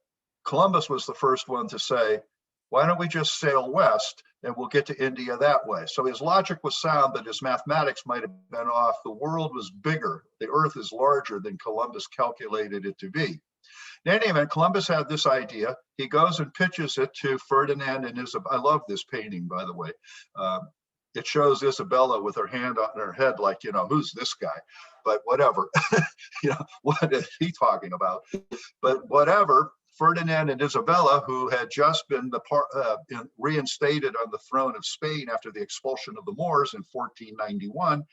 Columbus was the first one to say, why don't we just sail west and we'll get to India that way? So his logic was sound, but his mathematics might have been off. The world was bigger. The earth is larger than Columbus calculated it to be. In any event, Columbus had this idea. He goes and pitches it to Ferdinand and Isabella. I love this painting, by the way. It shows Isabella with her hand on her head, like, who's this guy? But whatever, what is he talking about? But whatever, Ferdinand and Isabella, who had just been reinstated on the throne of Spain after the expulsion of the Moors in 1491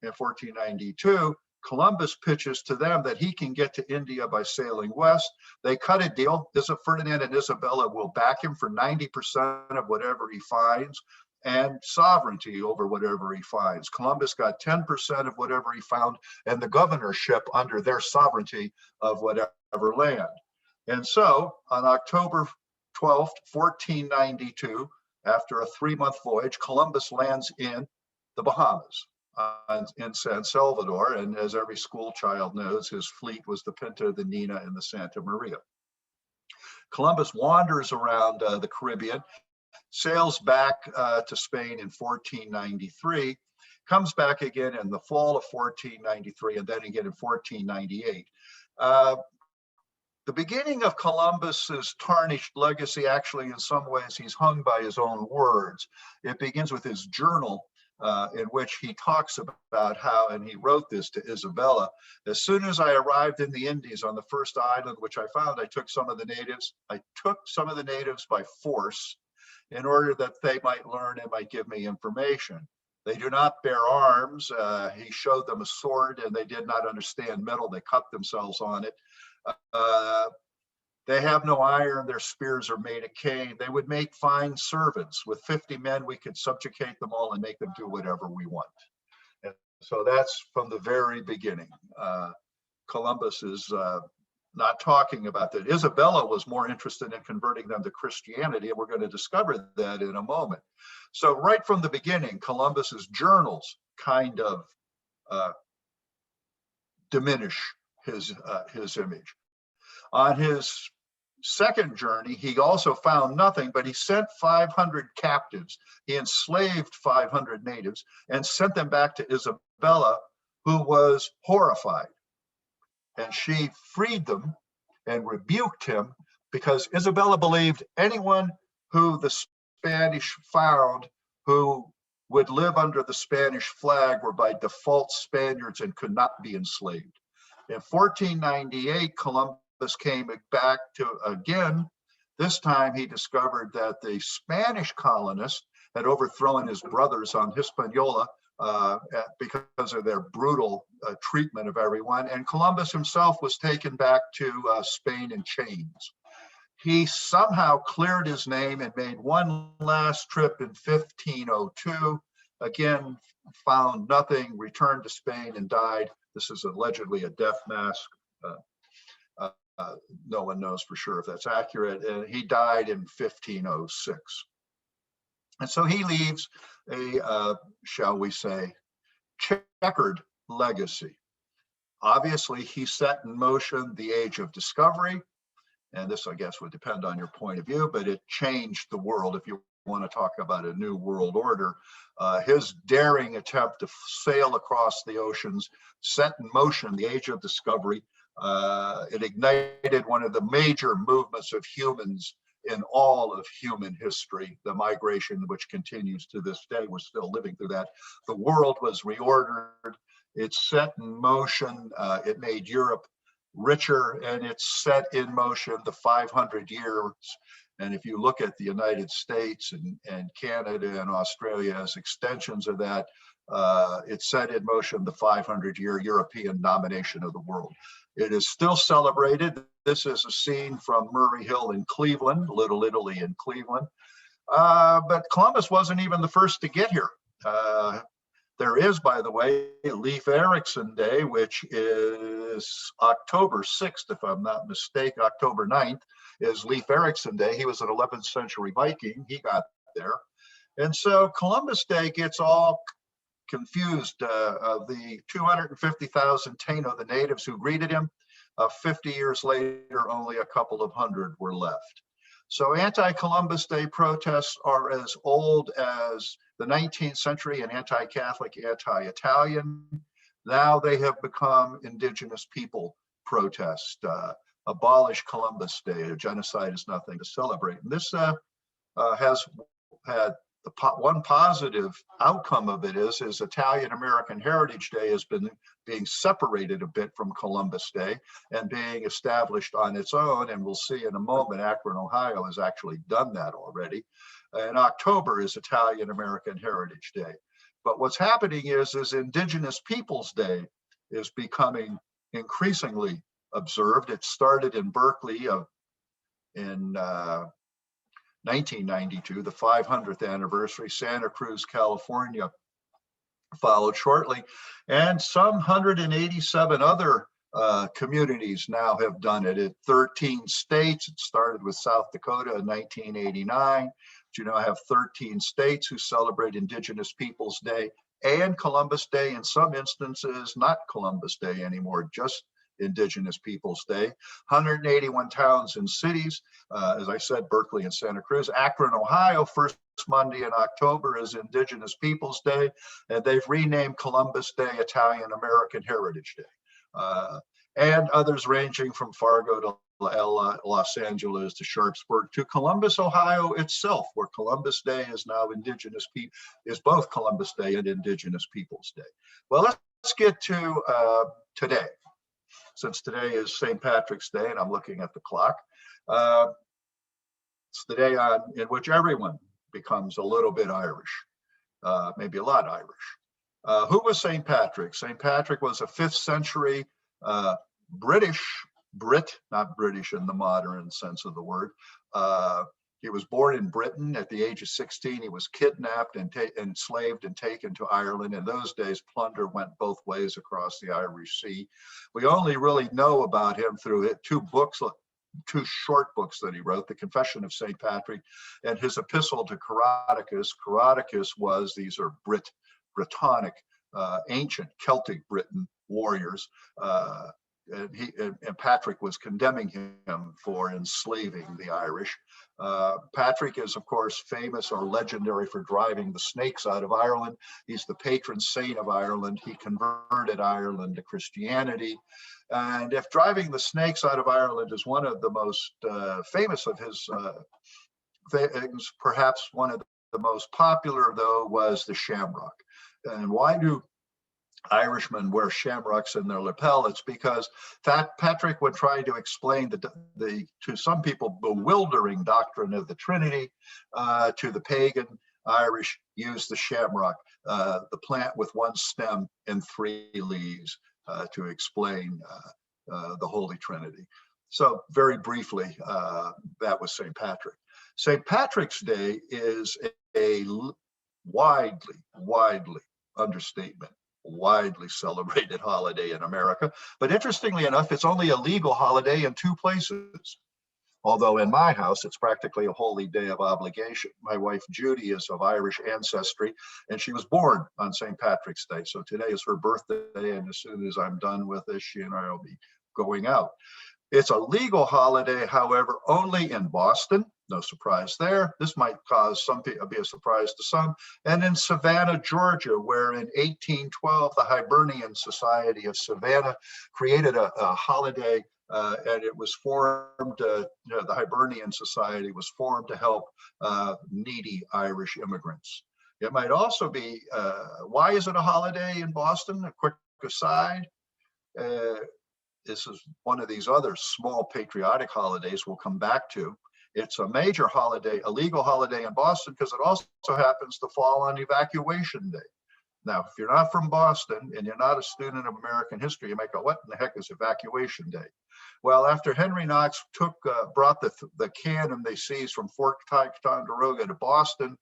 and 1492, Columbus pitches to them that he can get to India by sailing west. They cut a deal. Ferdinand and Isabella will back him for 90% of whatever he finds and sovereignty over whatever he finds. Columbus got 10% of whatever he found and the governorship under their sovereignty of whatever land. And so on October 12th, 1492, after a 3-month voyage, Columbus lands in the Bahamas, in San Salvador. And as every school child knows, his fleet was the Pinta, the Nina, and the Santa Maria. Columbus wanders around the Caribbean, sails back to Spain in 1493, comes back again in the fall of 1493, and then again in 1498. The beginning of Columbus's tarnished legacy, actually, in some ways, he's hung by his own words. It begins with his journal, in which he talks about how, and he wrote this to Isabella, as soon as I arrived in the Indies on the first island, which I found, I took some of the natives by force in order that they might learn and might give me information. They do not bear arms. He showed them a sword, and they did not understand metal. They cut themselves on it. They have no iron. Their spears are made of cane. They would make fine servants. With 50 men, we could subjugate them all and make them do whatever we want. And so that's from the very beginning. Columbus is not talking about that. Isabella was more interested in converting them to Christianity, and we're going to discover that in a moment. So right from the beginning, Columbus's journals kind of diminish his image. On his second journey, he also found nothing, but he sent 500 captives. He enslaved 500 natives and sent them back to Isabella, who was horrified. And she freed them and rebuked him because Isabella believed anyone who the Spanish found who would live under the Spanish flag were by default Spaniards and could not be enslaved. In 1498, Columbus came back to again. This time he discovered that the Spanish colonists had overthrown his brothers on Hispaniola because of their brutal treatment of everyone. And Columbus himself was taken back to Spain in chains. He somehow cleared his name and made one last trip in 1502. Again, found nothing, returned to Spain and died. This is allegedly a death mask. No one knows for sure if that's accurate. And he died in 1506. And so he leaves a, shall we say, checkered legacy. Obviously, he set in motion the age of discovery. And this, I guess, would depend on your point of view, but it changed the world. If you want to talk about a new world order, his daring attempt to sail across the oceans set in motion the age of discovery. It ignited one of the major movements of humans in all of human history, the migration, which continues to this day. We're still living through that. The world was reordered. It set in motion. It made Europe richer, and it set in motion the 500 years. And if you look at the United States and Canada and Australia as extensions of that, it set in motion the 500-year European domination of the world. It is still celebrated. This is a scene from Murray Hill in Cleveland, Little Italy in Cleveland. But Columbus wasn't even the first to get here. There is, by the way, Leif Erikson Day, which is October 6th, if I'm not mistaken. October 9th is Leif Erikson Day. He was an 11th century Viking. He got there. And so Columbus Day gets all confused. Of the 250,000 Taino, the natives who greeted him, 50 years later, only a couple of hundred were left. So anti-Columbus Day protests are as old as the 19th century and anti-Catholic, anti-Italian. Now they have become indigenous people protests. Abolish Columbus Day. A genocide is nothing to celebrate. And this has had one positive outcome of it is Italian American Heritage Day has been being separated a bit from Columbus Day and being established on its own. And we'll see in a moment, Akron, Ohio has actually done that already. And October is Italian American Heritage Day. But what's happening is Indigenous Peoples Day is becoming increasingly observed. It started in Berkeley in 1992, the 500th anniversary. Santa Cruz, California followed shortly. And some 187 other communities now have done it in 13 states. It started with South Dakota in 1989. But you now have 13 states who celebrate Indigenous Peoples Day and Columbus Day. In some instances, not Columbus Day anymore, just Indigenous Peoples Day. 181 towns and cities, as I said, Berkeley and Santa Cruz. Akron, Ohio, first Monday in October is Indigenous Peoples Day, and they've renamed Columbus Day Italian American Heritage Day. And others ranging from Fargo to Los Angeles to Sharpsburg to Columbus, Ohio itself, where Columbus Day is now is both Columbus Day and Indigenous Peoples Day. Well, let's get to today. Since today is St. Patrick's Day, and I'm looking at the clock, it's the day in which everyone becomes a little bit Irish, maybe a lot Irish. Who was St. Patrick? St. Patrick was a 5th century Brit, not British in the modern sense of the word. He was born in Britain. At the age of 16, he was kidnapped and enslaved and taken to Ireland. In those days, plunder went both ways across the Irish Sea. We only really know about him through two short books that he wrote, The Confession of St. Patrick and his Epistle to Coroticus. Coroticus was, these are Brittonic, ancient Celtic Britain warriors. And Patrick was condemning him for enslaving the Irish. Patrick is, of course, famous or legendary for driving the snakes out of Ireland. He's the patron saint of Ireland. He converted Ireland to Christianity. And if driving the snakes out of Ireland is one of the most famous of his things, perhaps one of the most popular, though, was the Shamrock. And why do Irishmen wear shamrocks in their lapel? It's because Patrick, when trying to explain the to some people bewildering doctrine of the Trinity to the pagan Irish, used the shamrock, the plant with one stem and 3 leaves, to explain the Holy Trinity. So very briefly, that was St. Patrick. St. Patrick's Day is a widely understatement. widely celebrated holiday in America. But interestingly enough, it's only a legal holiday in 2 places. Although in my house, it's practically a holy day of obligation. My wife, Judy, is of Irish ancestry, and she was born on St. Patrick's Day. So today is her birthday, and as soon as I'm done with this, she and I will be going out. It's a legal holiday, however, only in Boston. No surprise there. This might cause be a surprise to some. And in Savannah, Georgia, where in 1812, the Hibernian Society of Savannah created a holiday, and it was formed, the Hibernian Society was formed to help needy Irish immigrants. It might also be, why is it a holiday in Boston? A quick aside. This is one of these other small patriotic holidays we'll come back to. It's a major holiday, a legal holiday in Boston, because it also happens to fall on Evacuation Day. Now, if you're not from Boston and you're not a student of American history, you might go, what in the heck is Evacuation Day? Well, after Henry Knox brought the cannon they seized from Fort Ticonderoga to Boston,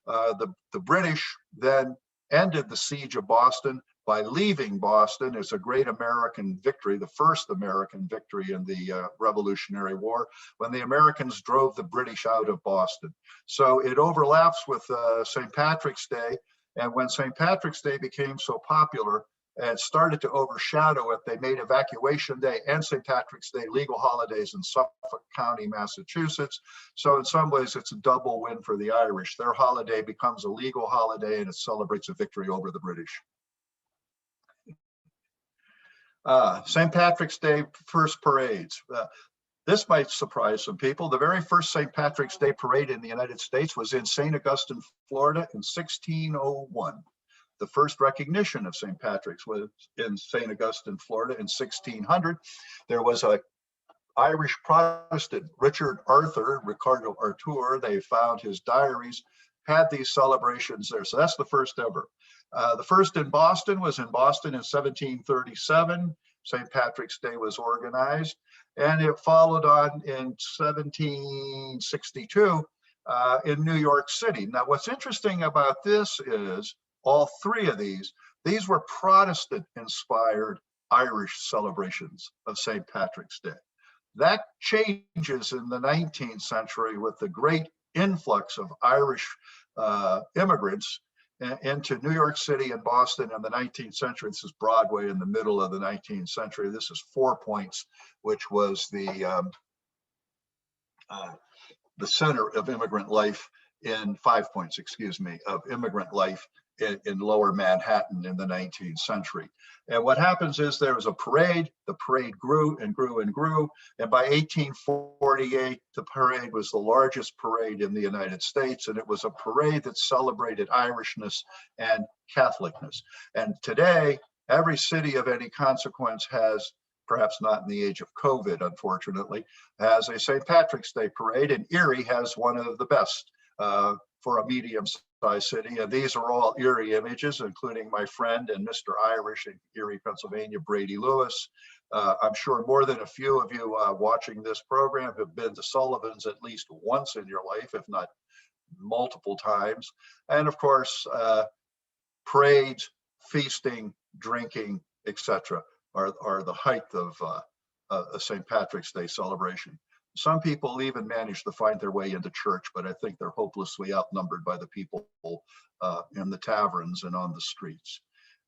the British then ended the siege of Boston by leaving Boston. As a great American victory, the first American victory in the Revolutionary War, when the Americans drove the British out of Boston. So it overlaps with St. Patrick's Day. And when St. Patrick's Day became so popular and started to overshadow it, they made Evacuation Day and St. Patrick's Day legal holidays in Suffolk County, Massachusetts. So in some ways, it's a double win for the Irish. Their holiday becomes a legal holiday, and it celebrates a victory over the British. St. Patrick's Day first parades. This might surprise some people. The very first St. Patrick's Day parade in the United States was in St. Augustine, Florida in 1601. The first recognition of St. Patrick's was in St. Augustine, Florida in 1600. There was a Irish Protestant, Richard Arthur, Ricardo Artur. They found his diaries, had these celebrations there. So that's the first ever. The first in Boston was in Boston in 1737. St. Patrick's Day was organized, and it followed on in 1762 in New York City. Now, what's interesting about this is all 3 of these were Protestant-inspired Irish celebrations of St. Patrick's Day. That changes in the 19th century with the great influx of Irish immigrants into New York City and Boston in the 19th century. This is Broadway in the middle of the 19th century. This is 4 Points, which was the center of immigrant life in 5 Points, excuse me, of immigrant life in lower Manhattan in the 19th century. And what happens is there was a parade. The parade grew and grew and grew. And by 1848, the parade was the largest parade in the United States. And it was a parade that celebrated Irishness and Catholicness. And today, every city of any consequence has, perhaps not in the age of COVID, unfortunately, has a St. Patrick's Day parade. And Erie has one of the best for a medium-sized city. And these are all Erie images, including my friend and Mr. Irish in Erie, Pennsylvania, Brady Lewis. I'm sure more than a few of you watching this program have been to Sullivan's at least once in your life, if not multiple times. And of course, parades, feasting, drinking, etc. are the height of a St. Patrick's Day celebration. Some people even manage to find their way into church, but I think they're hopelessly outnumbered by the people in the taverns and on the streets.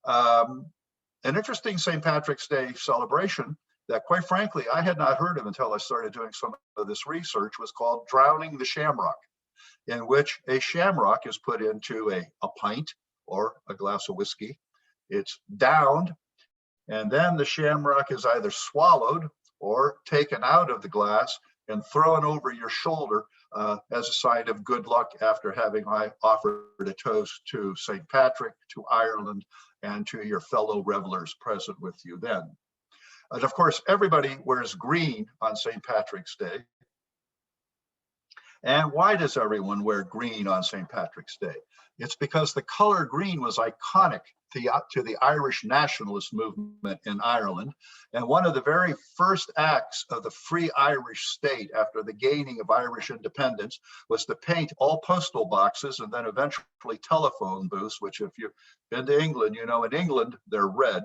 An interesting St. Patrick's Day celebration that, quite frankly, I had not heard of until I started doing some of this research was called Drowning the Shamrock, in which a shamrock is put into a pint or a glass of whiskey. It's downed, and then the shamrock is either swallowed or taken out of the glass and thrown over your shoulder as a sign of good luck after having offered a toast to St. Patrick, to Ireland, and to your fellow revelers present with you then. And of course, everybody wears green on St. Patrick's Day. And why does everyone wear green on St. Patrick's Day? It's because the color green was iconic to the Irish nationalist movement in Ireland. And one of the very first acts of the Free Irish State after the gaining of Irish independence was to paint all postal boxes and then eventually telephone booths, which if you've been to England, you know in England, they're red.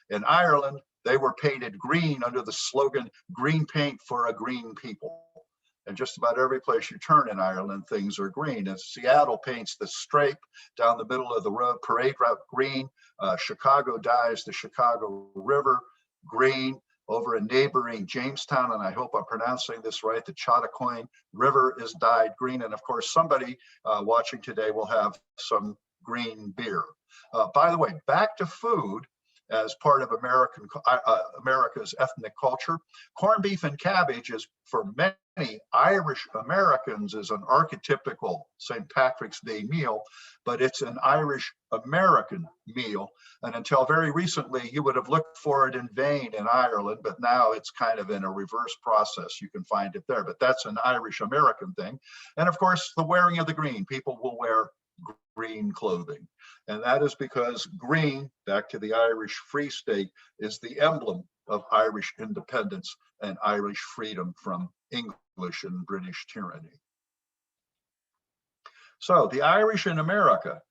In Ireland, they were painted green under the slogan, "Green paint for a green people." And just about every place you turn in Ireland, things are green. And Seattle paints the stripe down the middle of the road, parade route green. Chicago dyes the Chicago River green. Over in neighboring Jamestown, and I hope I'm pronouncing this right, the Chautauqua River is dyed green. And of course, somebody watching today will have some green beer. By the way, back to food. As part of America's ethnic culture, corned beef and cabbage is, for many Irish Americans, is an archetypical St. Patrick's Day meal, but it's an Irish American meal. And until very recently, you would have looked for it in vain in Ireland, but now it's kind of in a reverse process. You can find it there, but that's an Irish American thing. And of course, the wearing of the green. People will wear green clothing. And that is because green, back to the Irish Free State, is the emblem of Irish independence and Irish freedom from English and British tyranny. So the Irish in America,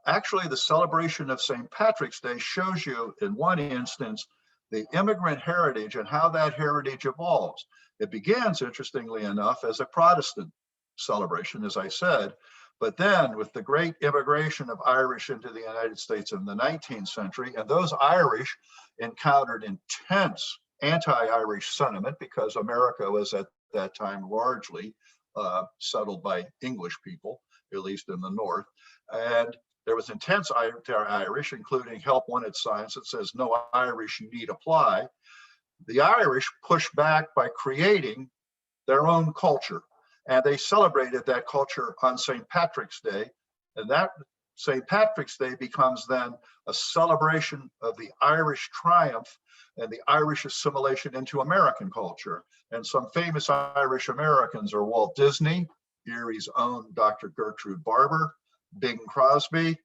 actually the celebration of St. Patrick's Day shows you in one instance the immigrant heritage and how that heritage evolves. It begins, interestingly enough, as a Protestant celebration, as I said, but then with the great immigration of Irish into the United States in the 19th century, and those Irish encountered intense anti-Irish sentiment because America was at that time largely settled by English people, at least in the North. And there was intense anti-Irish, including help wanted signs that says no Irish need apply. The Irish pushed back by creating their own culture. And they celebrated that culture on St. Patrick's Day. And that St. Patrick's Day becomes then a celebration of the Irish triumph and the Irish assimilation into American culture. And some famous Irish Americans are Walt Disney, Erie's own Dr. Gertrude Barber, Bing Crosby,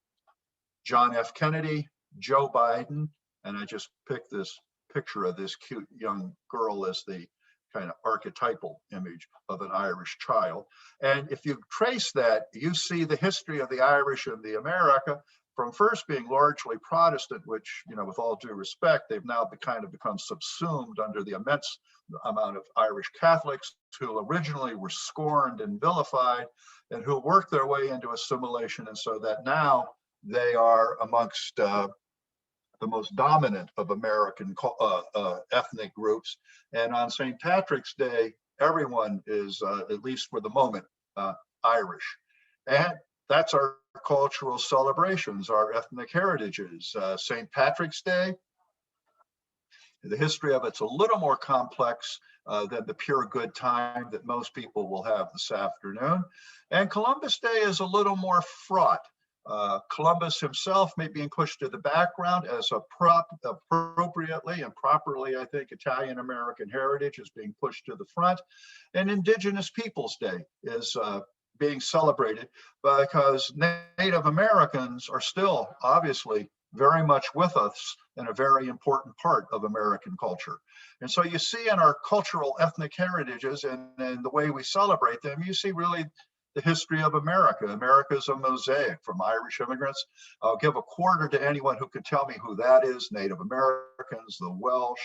John F. Kennedy, Joe Biden. And I just picked this picture of this cute young girl as the kind of archetypal image of an Irish child. And if you trace that, you see the history of the Irish in the America from first being largely Protestant, which, you know, with all due respect, they've now kind of become subsumed under the immense amount of Irish Catholics who originally were scorned and vilified and who worked their way into assimilation. And so that now they are amongst the most dominant of American ethnic groups. And on St. Patrick's Day, everyone is, at least for the moment, Irish. And that's our cultural celebrations, our ethnic heritages. St. Patrick's Day, the history of it's a little more complex than the pure good time that most people will have this afternoon. And Columbus Day is a little more fraught. Columbus himself may be pushed to the background as appropriately and properly, I think, Italian American heritage is being pushed to the front. And Indigenous Peoples Day is being celebrated because Native Americans are still obviously very much with us and a very important part of American culture. And so you see in our cultural ethnic heritages and the way we celebrate them, you see really the history of America. America is a mosaic from Irish immigrants. I'll give a quarter to anyone who can tell me who that is. Native Americans, the Welsh,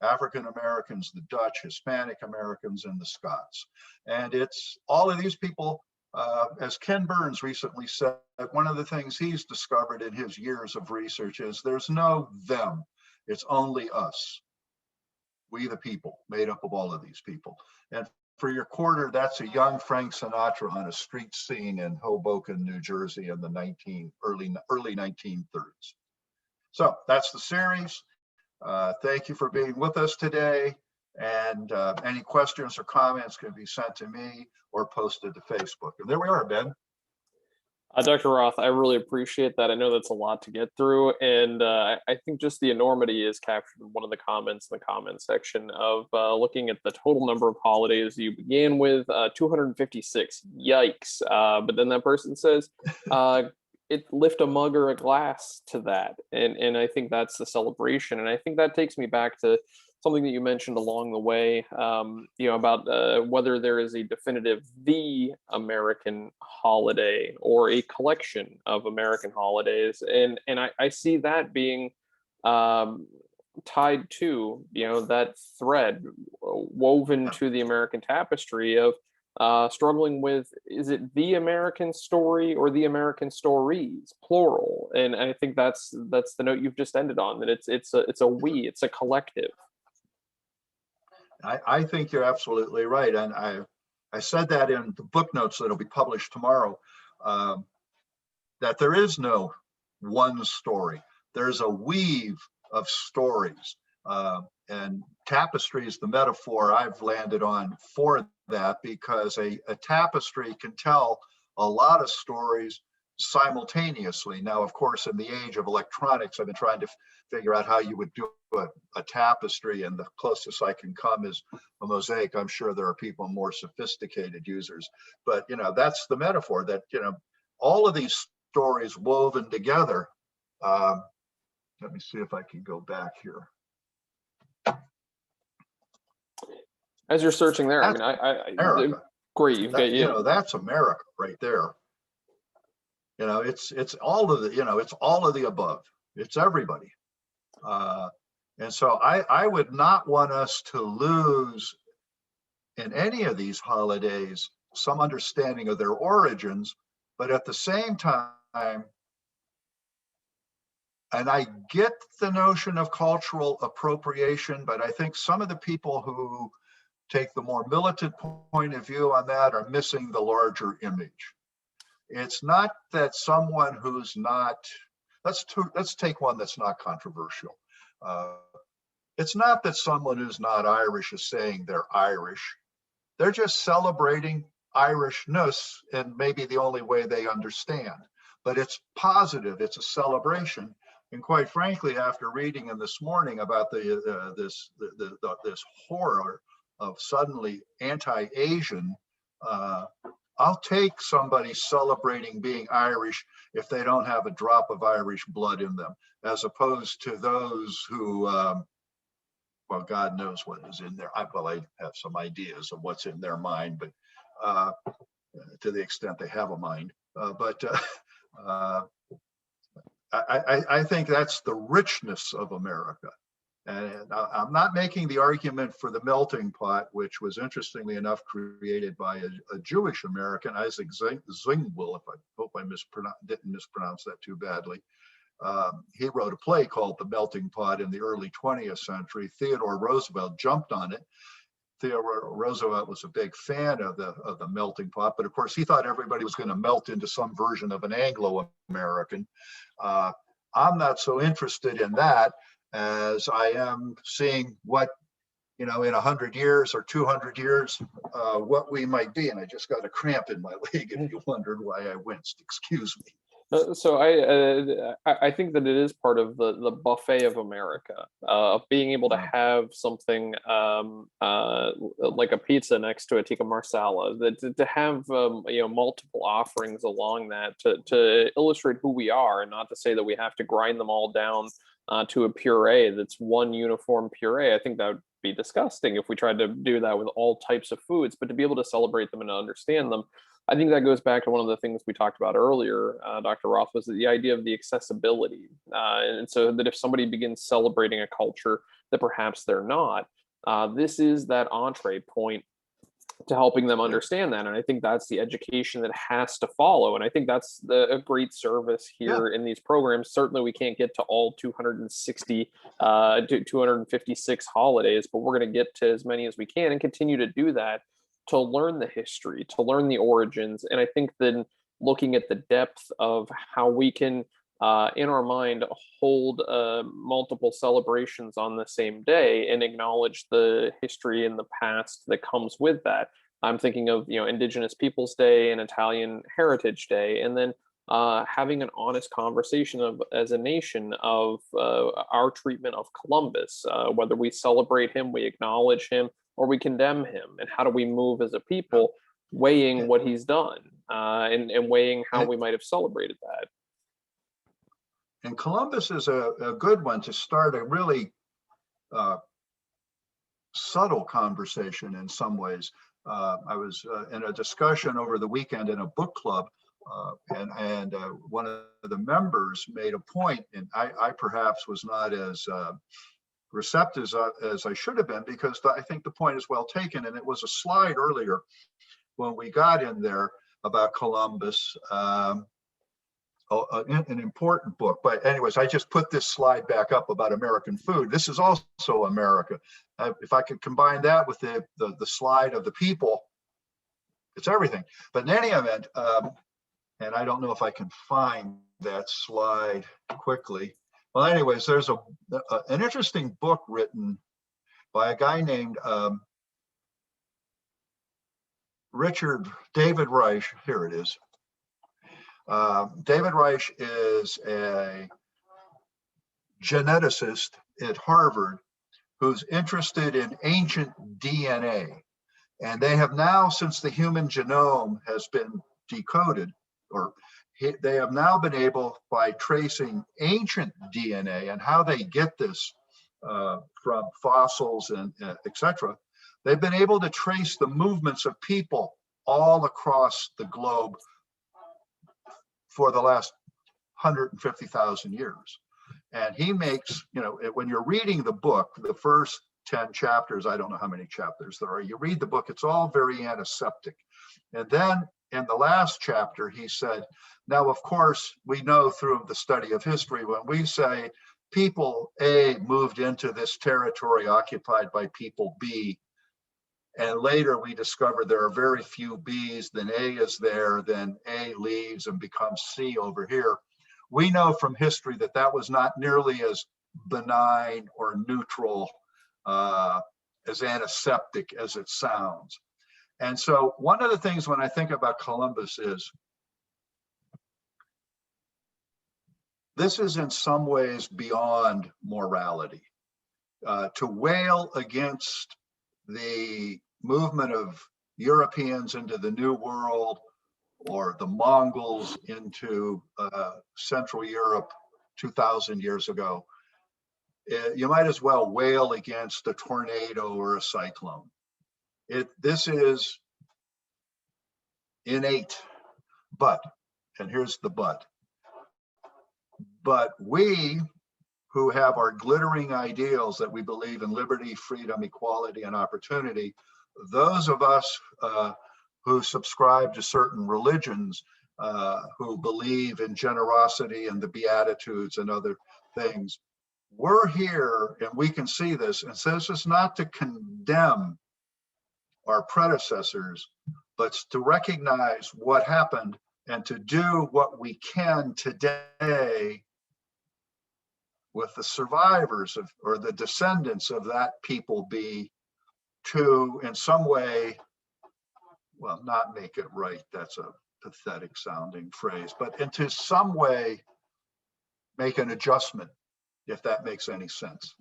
African Americans, the Dutch, Hispanic Americans, and the Scots. And it's all of these people, as Ken Burns recently said, one of the things he's discovered in his years of research is there's no them, it's only us. We the people, made up of all of these people. And for your quarter, that's a young Frank Sinatra on a street scene in Hoboken, New Jersey in the early 1930s. So that's the series. Thank you for being with us today. And any questions or comments can be sent to me or posted to Facebook. And there we are, Ben. Dr. Roth, I really appreciate that. I know that's a lot to get through, and I think just the enormity is captured in one of the comments in the comment section of looking at the total number of holidays you began with, 256. Yikes! But then that person says, "It lift a mug or a glass to that," and I think that's the celebration, and I think that takes me back to something that you mentioned along the way, about whether there is a definitive the American holiday or a collection of American holidays, and I see that being um, tied to that thread woven Yeah. to the American tapestry of struggling with, is it the American story or the American stories, plural? And I think that's the note you've just ended on, that it's a we, it's a collective. I think you're absolutely right. And I said that in the book notes that'll be published tomorrow, um, that there is no one story. There's a weave of stories. And tapestry is the metaphor I've landed on for that, because a tapestry can tell a lot of stories simultaneously. Now, of course, in the age of electronics, I've been trying to figure out how you would do a tapestry, and the closest I can come is a mosaic. I'm sure there are people more sophisticated users, but that's the metaphor, that all of these stories woven together. Let me see if I can go back here. As you're searching there, That's America. great, you've got That's America right there. It's all of it's all of the above. It's everybody. And so I would not want us to lose in any of these holidays some understanding of their origins, but at the same time, and I get the notion of cultural appropriation, but I think some of the people who take the more militant point of view on that are missing the larger image. It's not that someone who's not, let's take one that's not controversial. It's not that someone who's not Irish is saying they're Irish. They're just celebrating Irishness in maybe the only way they understand. But it's positive, it's a celebration. And quite frankly, after reading in this morning about this horror of suddenly anti-Asian, I'll take somebody celebrating being Irish if they don't have a drop of Irish blood in them, as opposed to those who, well, God knows what is in there. I have some ideas of what's in their mind, but to the extent they have a mind. I think that's the richness of America. And I'm not making the argument for the melting pot, which was interestingly enough created by a Jewish American, Isaac Zwingli, if I hope I didn't mispronounce that too badly. He wrote a play called The Melting Pot in the early 20th century. Theodore Roosevelt jumped on it. Theodore Roosevelt was a big fan of the melting pot, but of course he thought everybody was going to melt into some version of an Anglo-American. I'm not so interested in that as I am seeing what, in 100 years or 200 years, what we might be. And I just got a cramp in my leg if you wondered why I winced, excuse me. So I think that it is part of the buffet of America, of being able to have something like a pizza next to a tikka marsala, that to have multiple offerings along that to illustrate who we are, and not to say that we have to grind them all down to a puree that's one uniform puree. I think that would be disgusting if we tried to do that with all types of foods, but to be able to celebrate them and to understand them. I think that goes back to one of the things we talked about earlier, Dr. Roth, was the idea of the accessibility. And so that if somebody begins celebrating a culture that perhaps they're not, this is that entree point to helping them understand that. And I think that's the education that has to follow. And I think that's a great service here in these programs. Certainly we can't get to all 260 to 256 holidays, but we're going to get to as many as we can and continue to do that, to learn the history, to learn the origins. And I think then looking at the depth of how we can in our mind hold multiple celebrations on the same day and acknowledge the history and the past that comes with that. I'm thinking of Indigenous Peoples Day and Italian Heritage Day, and then having an honest conversation of, as a nation, of our treatment of Columbus, whether we celebrate him, we acknowledge him, or we condemn him, and how do we move as a people, weighing what he's done, and weighing how we might have celebrated that. And Columbus is a good one to start a really subtle conversation in some ways. I was in a discussion over the weekend in a book club, and one of the members made a point, and I perhaps was not as receptive as I should have been, because I think the point is well taken. And it was a slide earlier when we got in there about Columbus, an important book. But anyways, I just put this slide back up about American food. This is also America. If I could combine that with the slide of the people, it's everything. But in any event, and I don't know if I can find that slide quickly. Well, anyways, there's an interesting book written by a guy named David Reich. Here it is. David Reich is a geneticist at Harvard who's interested in ancient DNA. And they have now, since the human genome has been decoded, or they have now been able, by tracing ancient DNA and how they get this from fossils and etc., they've been able to trace the movements of people all across the globe for the last 150,000 years. And he makes, when you're reading the book, the first 10 chapters, I don't know how many chapters there are, you read the book, it's all very antiseptic. And then in the last chapter, he said, now, of course, we know through the study of history, when we say people A moved into this territory occupied by people B, and later we discover there are very few B's, then A is there, then A leaves and becomes C over here. We know from history that that was not nearly as benign or neutral, as antiseptic as it sounds. And so one of the things when I think about Columbus is, this is in some ways beyond morality. To wail against the movement of Europeans into the New World, or the Mongols into Central Europe 2,000 years ago, you might as well wail against a tornado or a cyclone. This is innate, and here's the but we who have our glittering ideals that we believe in liberty, freedom, equality, and opportunity, those of us who subscribe to certain religions, who believe in generosity and the Beatitudes and other things, we're here and we can see this. And so this is not to condemn our predecessors, but to recognize what happened and to do what we can today with the survivors of, or the descendants of that people be, to in some way, well, not make it right, that's a pathetic sounding phrase, but into some way make an adjustment, if that makes any sense.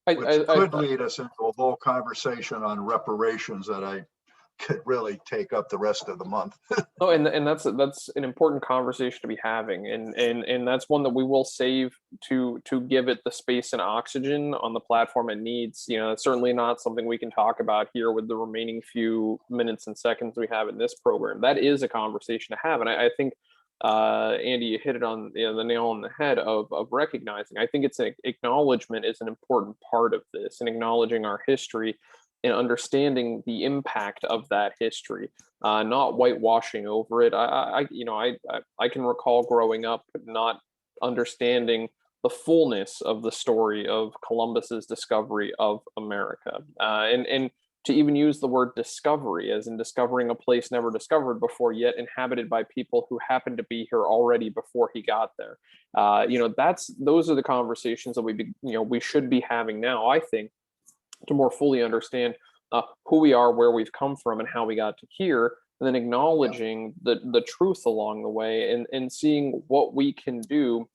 Which could lead us into a whole conversation on reparations that I could really take up the rest of the month. Oh, and that's an important conversation to be having, and that's one that we will save to give it the space and oxygen on the platform it needs. It's certainly not something we can talk about here with the remaining few minutes and seconds we have in this program. That is a conversation to have, and I think Andy, you hit it on the nail on the head of recognizing. I think it's an acknowledgement is an important part of this, and acknowledging our history and understanding the impact of that history, not whitewashing over it. I can recall growing up not understanding the fullness of the story of Columbus's discovery of America, and to even use the word discovery, as in discovering a place never discovered before, yet inhabited by people who happened to be here already before he got there. Those are the conversations that we should be having now, I think, to more fully understand who we are, where we've come from, and how we got to here, and then Yeah, acknowledging the truth along the way, and seeing what we can do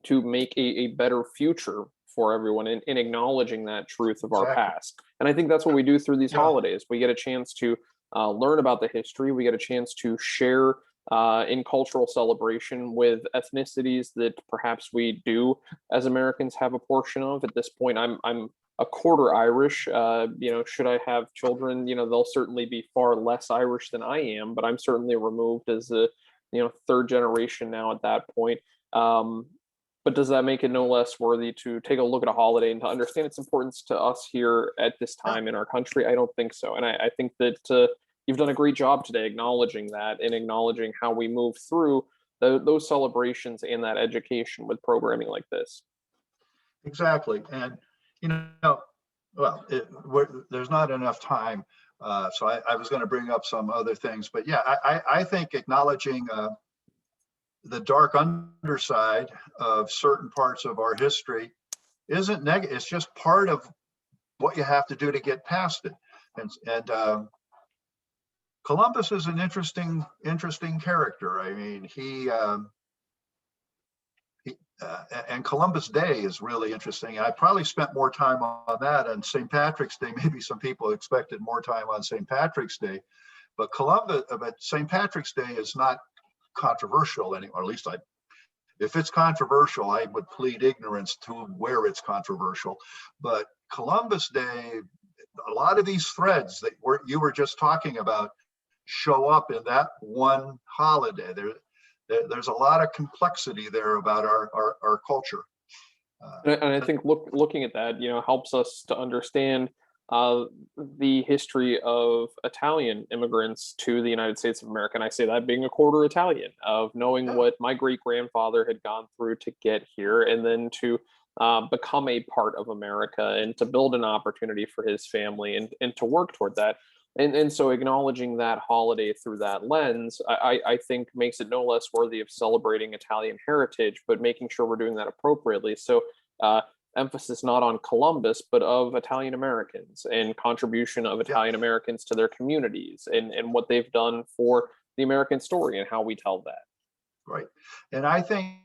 to make a better future for everyone, and acknowledging that truth of our exactly. past. And I think that's what we do through these Yeah, holidays. We get a chance to learn about the history. We get a chance to share in cultural celebration with ethnicities that perhaps we do as Americans have a portion of. At this point, I'm a quarter Irish. Should I have children, they'll certainly be far less Irish than I am, but I'm certainly removed as a third generation now at that point. Um, but does that make it no less worthy to take a look at a holiday and to understand its importance to us here at this yeah, time in our country? I don't think so. And I think that you've done a great job today acknowledging that and acknowledging how we move through those celebrations and that education with programming like this. exactly. And, you know, well, there's not enough time. So I was going to bring up some other things, but yeah, I think acknowledging the dark underside of certain parts of our history isn't negative. It's just part of what you have to do to get past it. And Columbus is an interesting character. I mean, he and Columbus Day is really interesting. I probably spent more time on that on St. Patrick's Day. Maybe some people expected more time on St. Patrick's Day, but St. Patrick's Day is not controversial anymore. At least if it's controversial, I would plead ignorance to where it's controversial. But Columbus Day, a lot of these threads that you were just talking about show up in that one holiday. There's a lot of complexity there about our culture. And I think looking at that, helps us to understand uh, the history of Italian immigrants to the United States of America. And I say that being a quarter Italian, of knowing Yeah, what my great grandfather had gone through to get here, and then to become a part of America and to build an opportunity for his family, and to work toward that. And so acknowledging that holiday through that lens, I think makes it no less worthy of celebrating Italian heritage, but making sure we're doing that appropriately. So uh, emphasis not on Columbus, but of Italian Americans and contribution of yeah, Italian Americans to their communities, and what they've done for the American story and how we tell that. right. And I think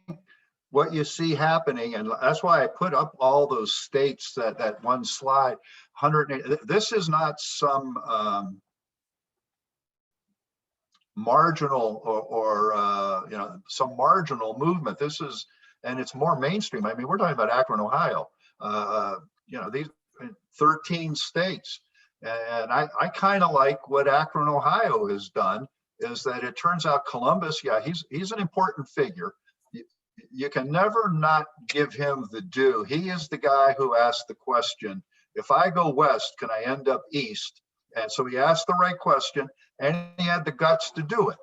what you see happening, and that's why I put up all those states, that one slide. 180. This is not some marginal or some marginal movement. This is, and it's more mainstream. I mean, we're talking about Akron, Ohio. These 13 states, and I kind of like what Akron, Ohio has done. Is that it turns out Columbus, yeah, he's an important figure. You can never not give him the due. He is the guy who asked the question, if I go west, can I end up east? And so he asked the right question, and he had the guts to do it.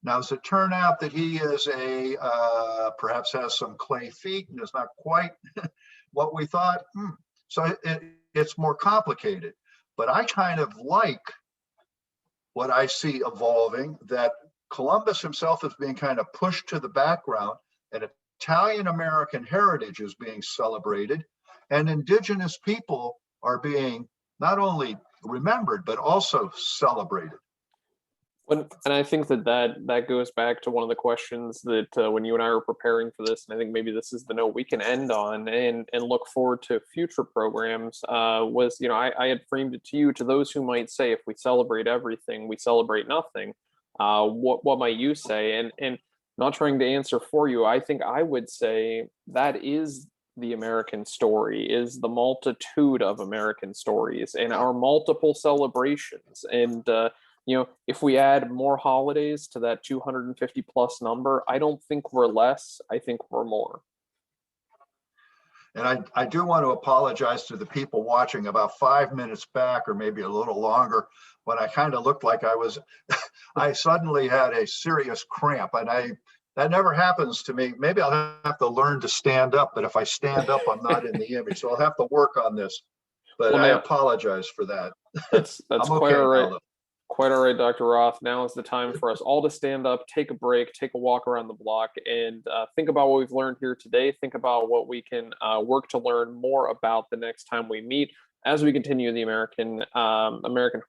Now, does it turn out that he is perhaps has some clay feet and is not quite what we thought? So it's more complicated. But I kind of like what I see evolving, that Columbus himself is being kind of pushed to the background, and Italian American heritage is being celebrated, and Indigenous people are being not only remembered, but also celebrated. And I think that goes back to one of the questions that when you and I were preparing for this, and I think maybe this is the note we can end on, and look forward to future programs. Was, I had framed it to you, to those who might say, if we celebrate everything, we celebrate nothing. What might you say? And not trying to answer for you, I think I would say that is the American story, is the multitude of American stories and Yeah. our multiple celebrations. And if we add more holidays to that 250 plus number, I don't think we're less. I think we're more. And I do want to apologize to the people watching. About 5 minutes back, or maybe a little longer, when I kind of looked like I suddenly had a serious cramp, and that never happens to me. Maybe I'll have to learn to stand up, but if I stand up, I'm not in the image. So I'll have to work on this, but Well, I now apologize for that. that's I'm quite okay all now, right. though. Quite all right, Dr. Roth. Now is the time for us all to stand up, take a break, take a walk around the block, and think about what we've learned here today. Think about what we can work to learn more about the next time we meet. as we continue the American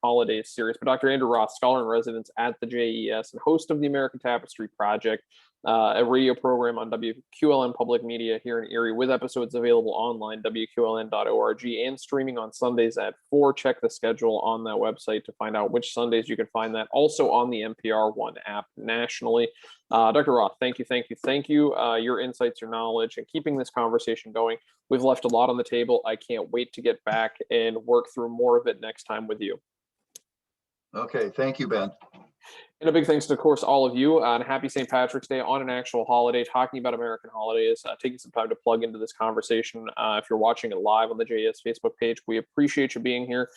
Holidays series. But Dr. Andrew Roth, scholar in residence at the JES and host of the American Tapestry Project, a radio program on WQLN Public Media here in Erie, with episodes available online, WQLN.org, and streaming on Sundays at 4. Check the schedule on that website to find out which Sundays you can find that. Also on the NPR One app nationally. Dr. Roth, thank you, thank you, thank you. Your insights, your knowledge, and keeping this conversation going. We've left a lot on the table. I can't wait to get back and work through more of it next time with you. Okay, thank you, Ben. And a big thanks to, of course, all of you, and happy St. Patrick's Day on an actual holiday, talking about American holidays, taking some time to plug into this conversation. If you're watching it live on the JES Facebook page, we appreciate you being here.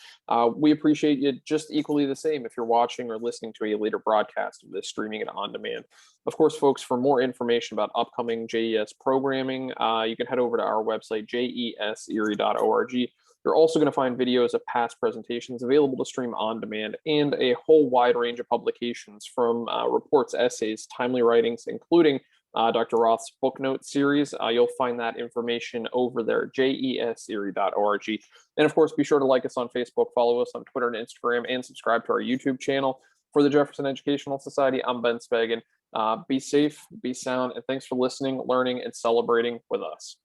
We appreciate you just equally the same if you're watching or listening to a later broadcast of this, streaming it on demand. Of course, folks, for more information about upcoming JES programming, you can head over to our website, jeserie.org. You're also going to find videos of past presentations available to stream on demand, and a whole wide range of publications from reports, essays, timely writings, including Dr. Roth's book note series. You'll find that information over there, jeserie.org. And of course, be sure to like us on Facebook, follow us on Twitter and Instagram, and subscribe to our YouTube channel. For the Jefferson Educational Society, I'm Ben Spagan. Be safe, be sound, and thanks for listening, learning, and celebrating with us.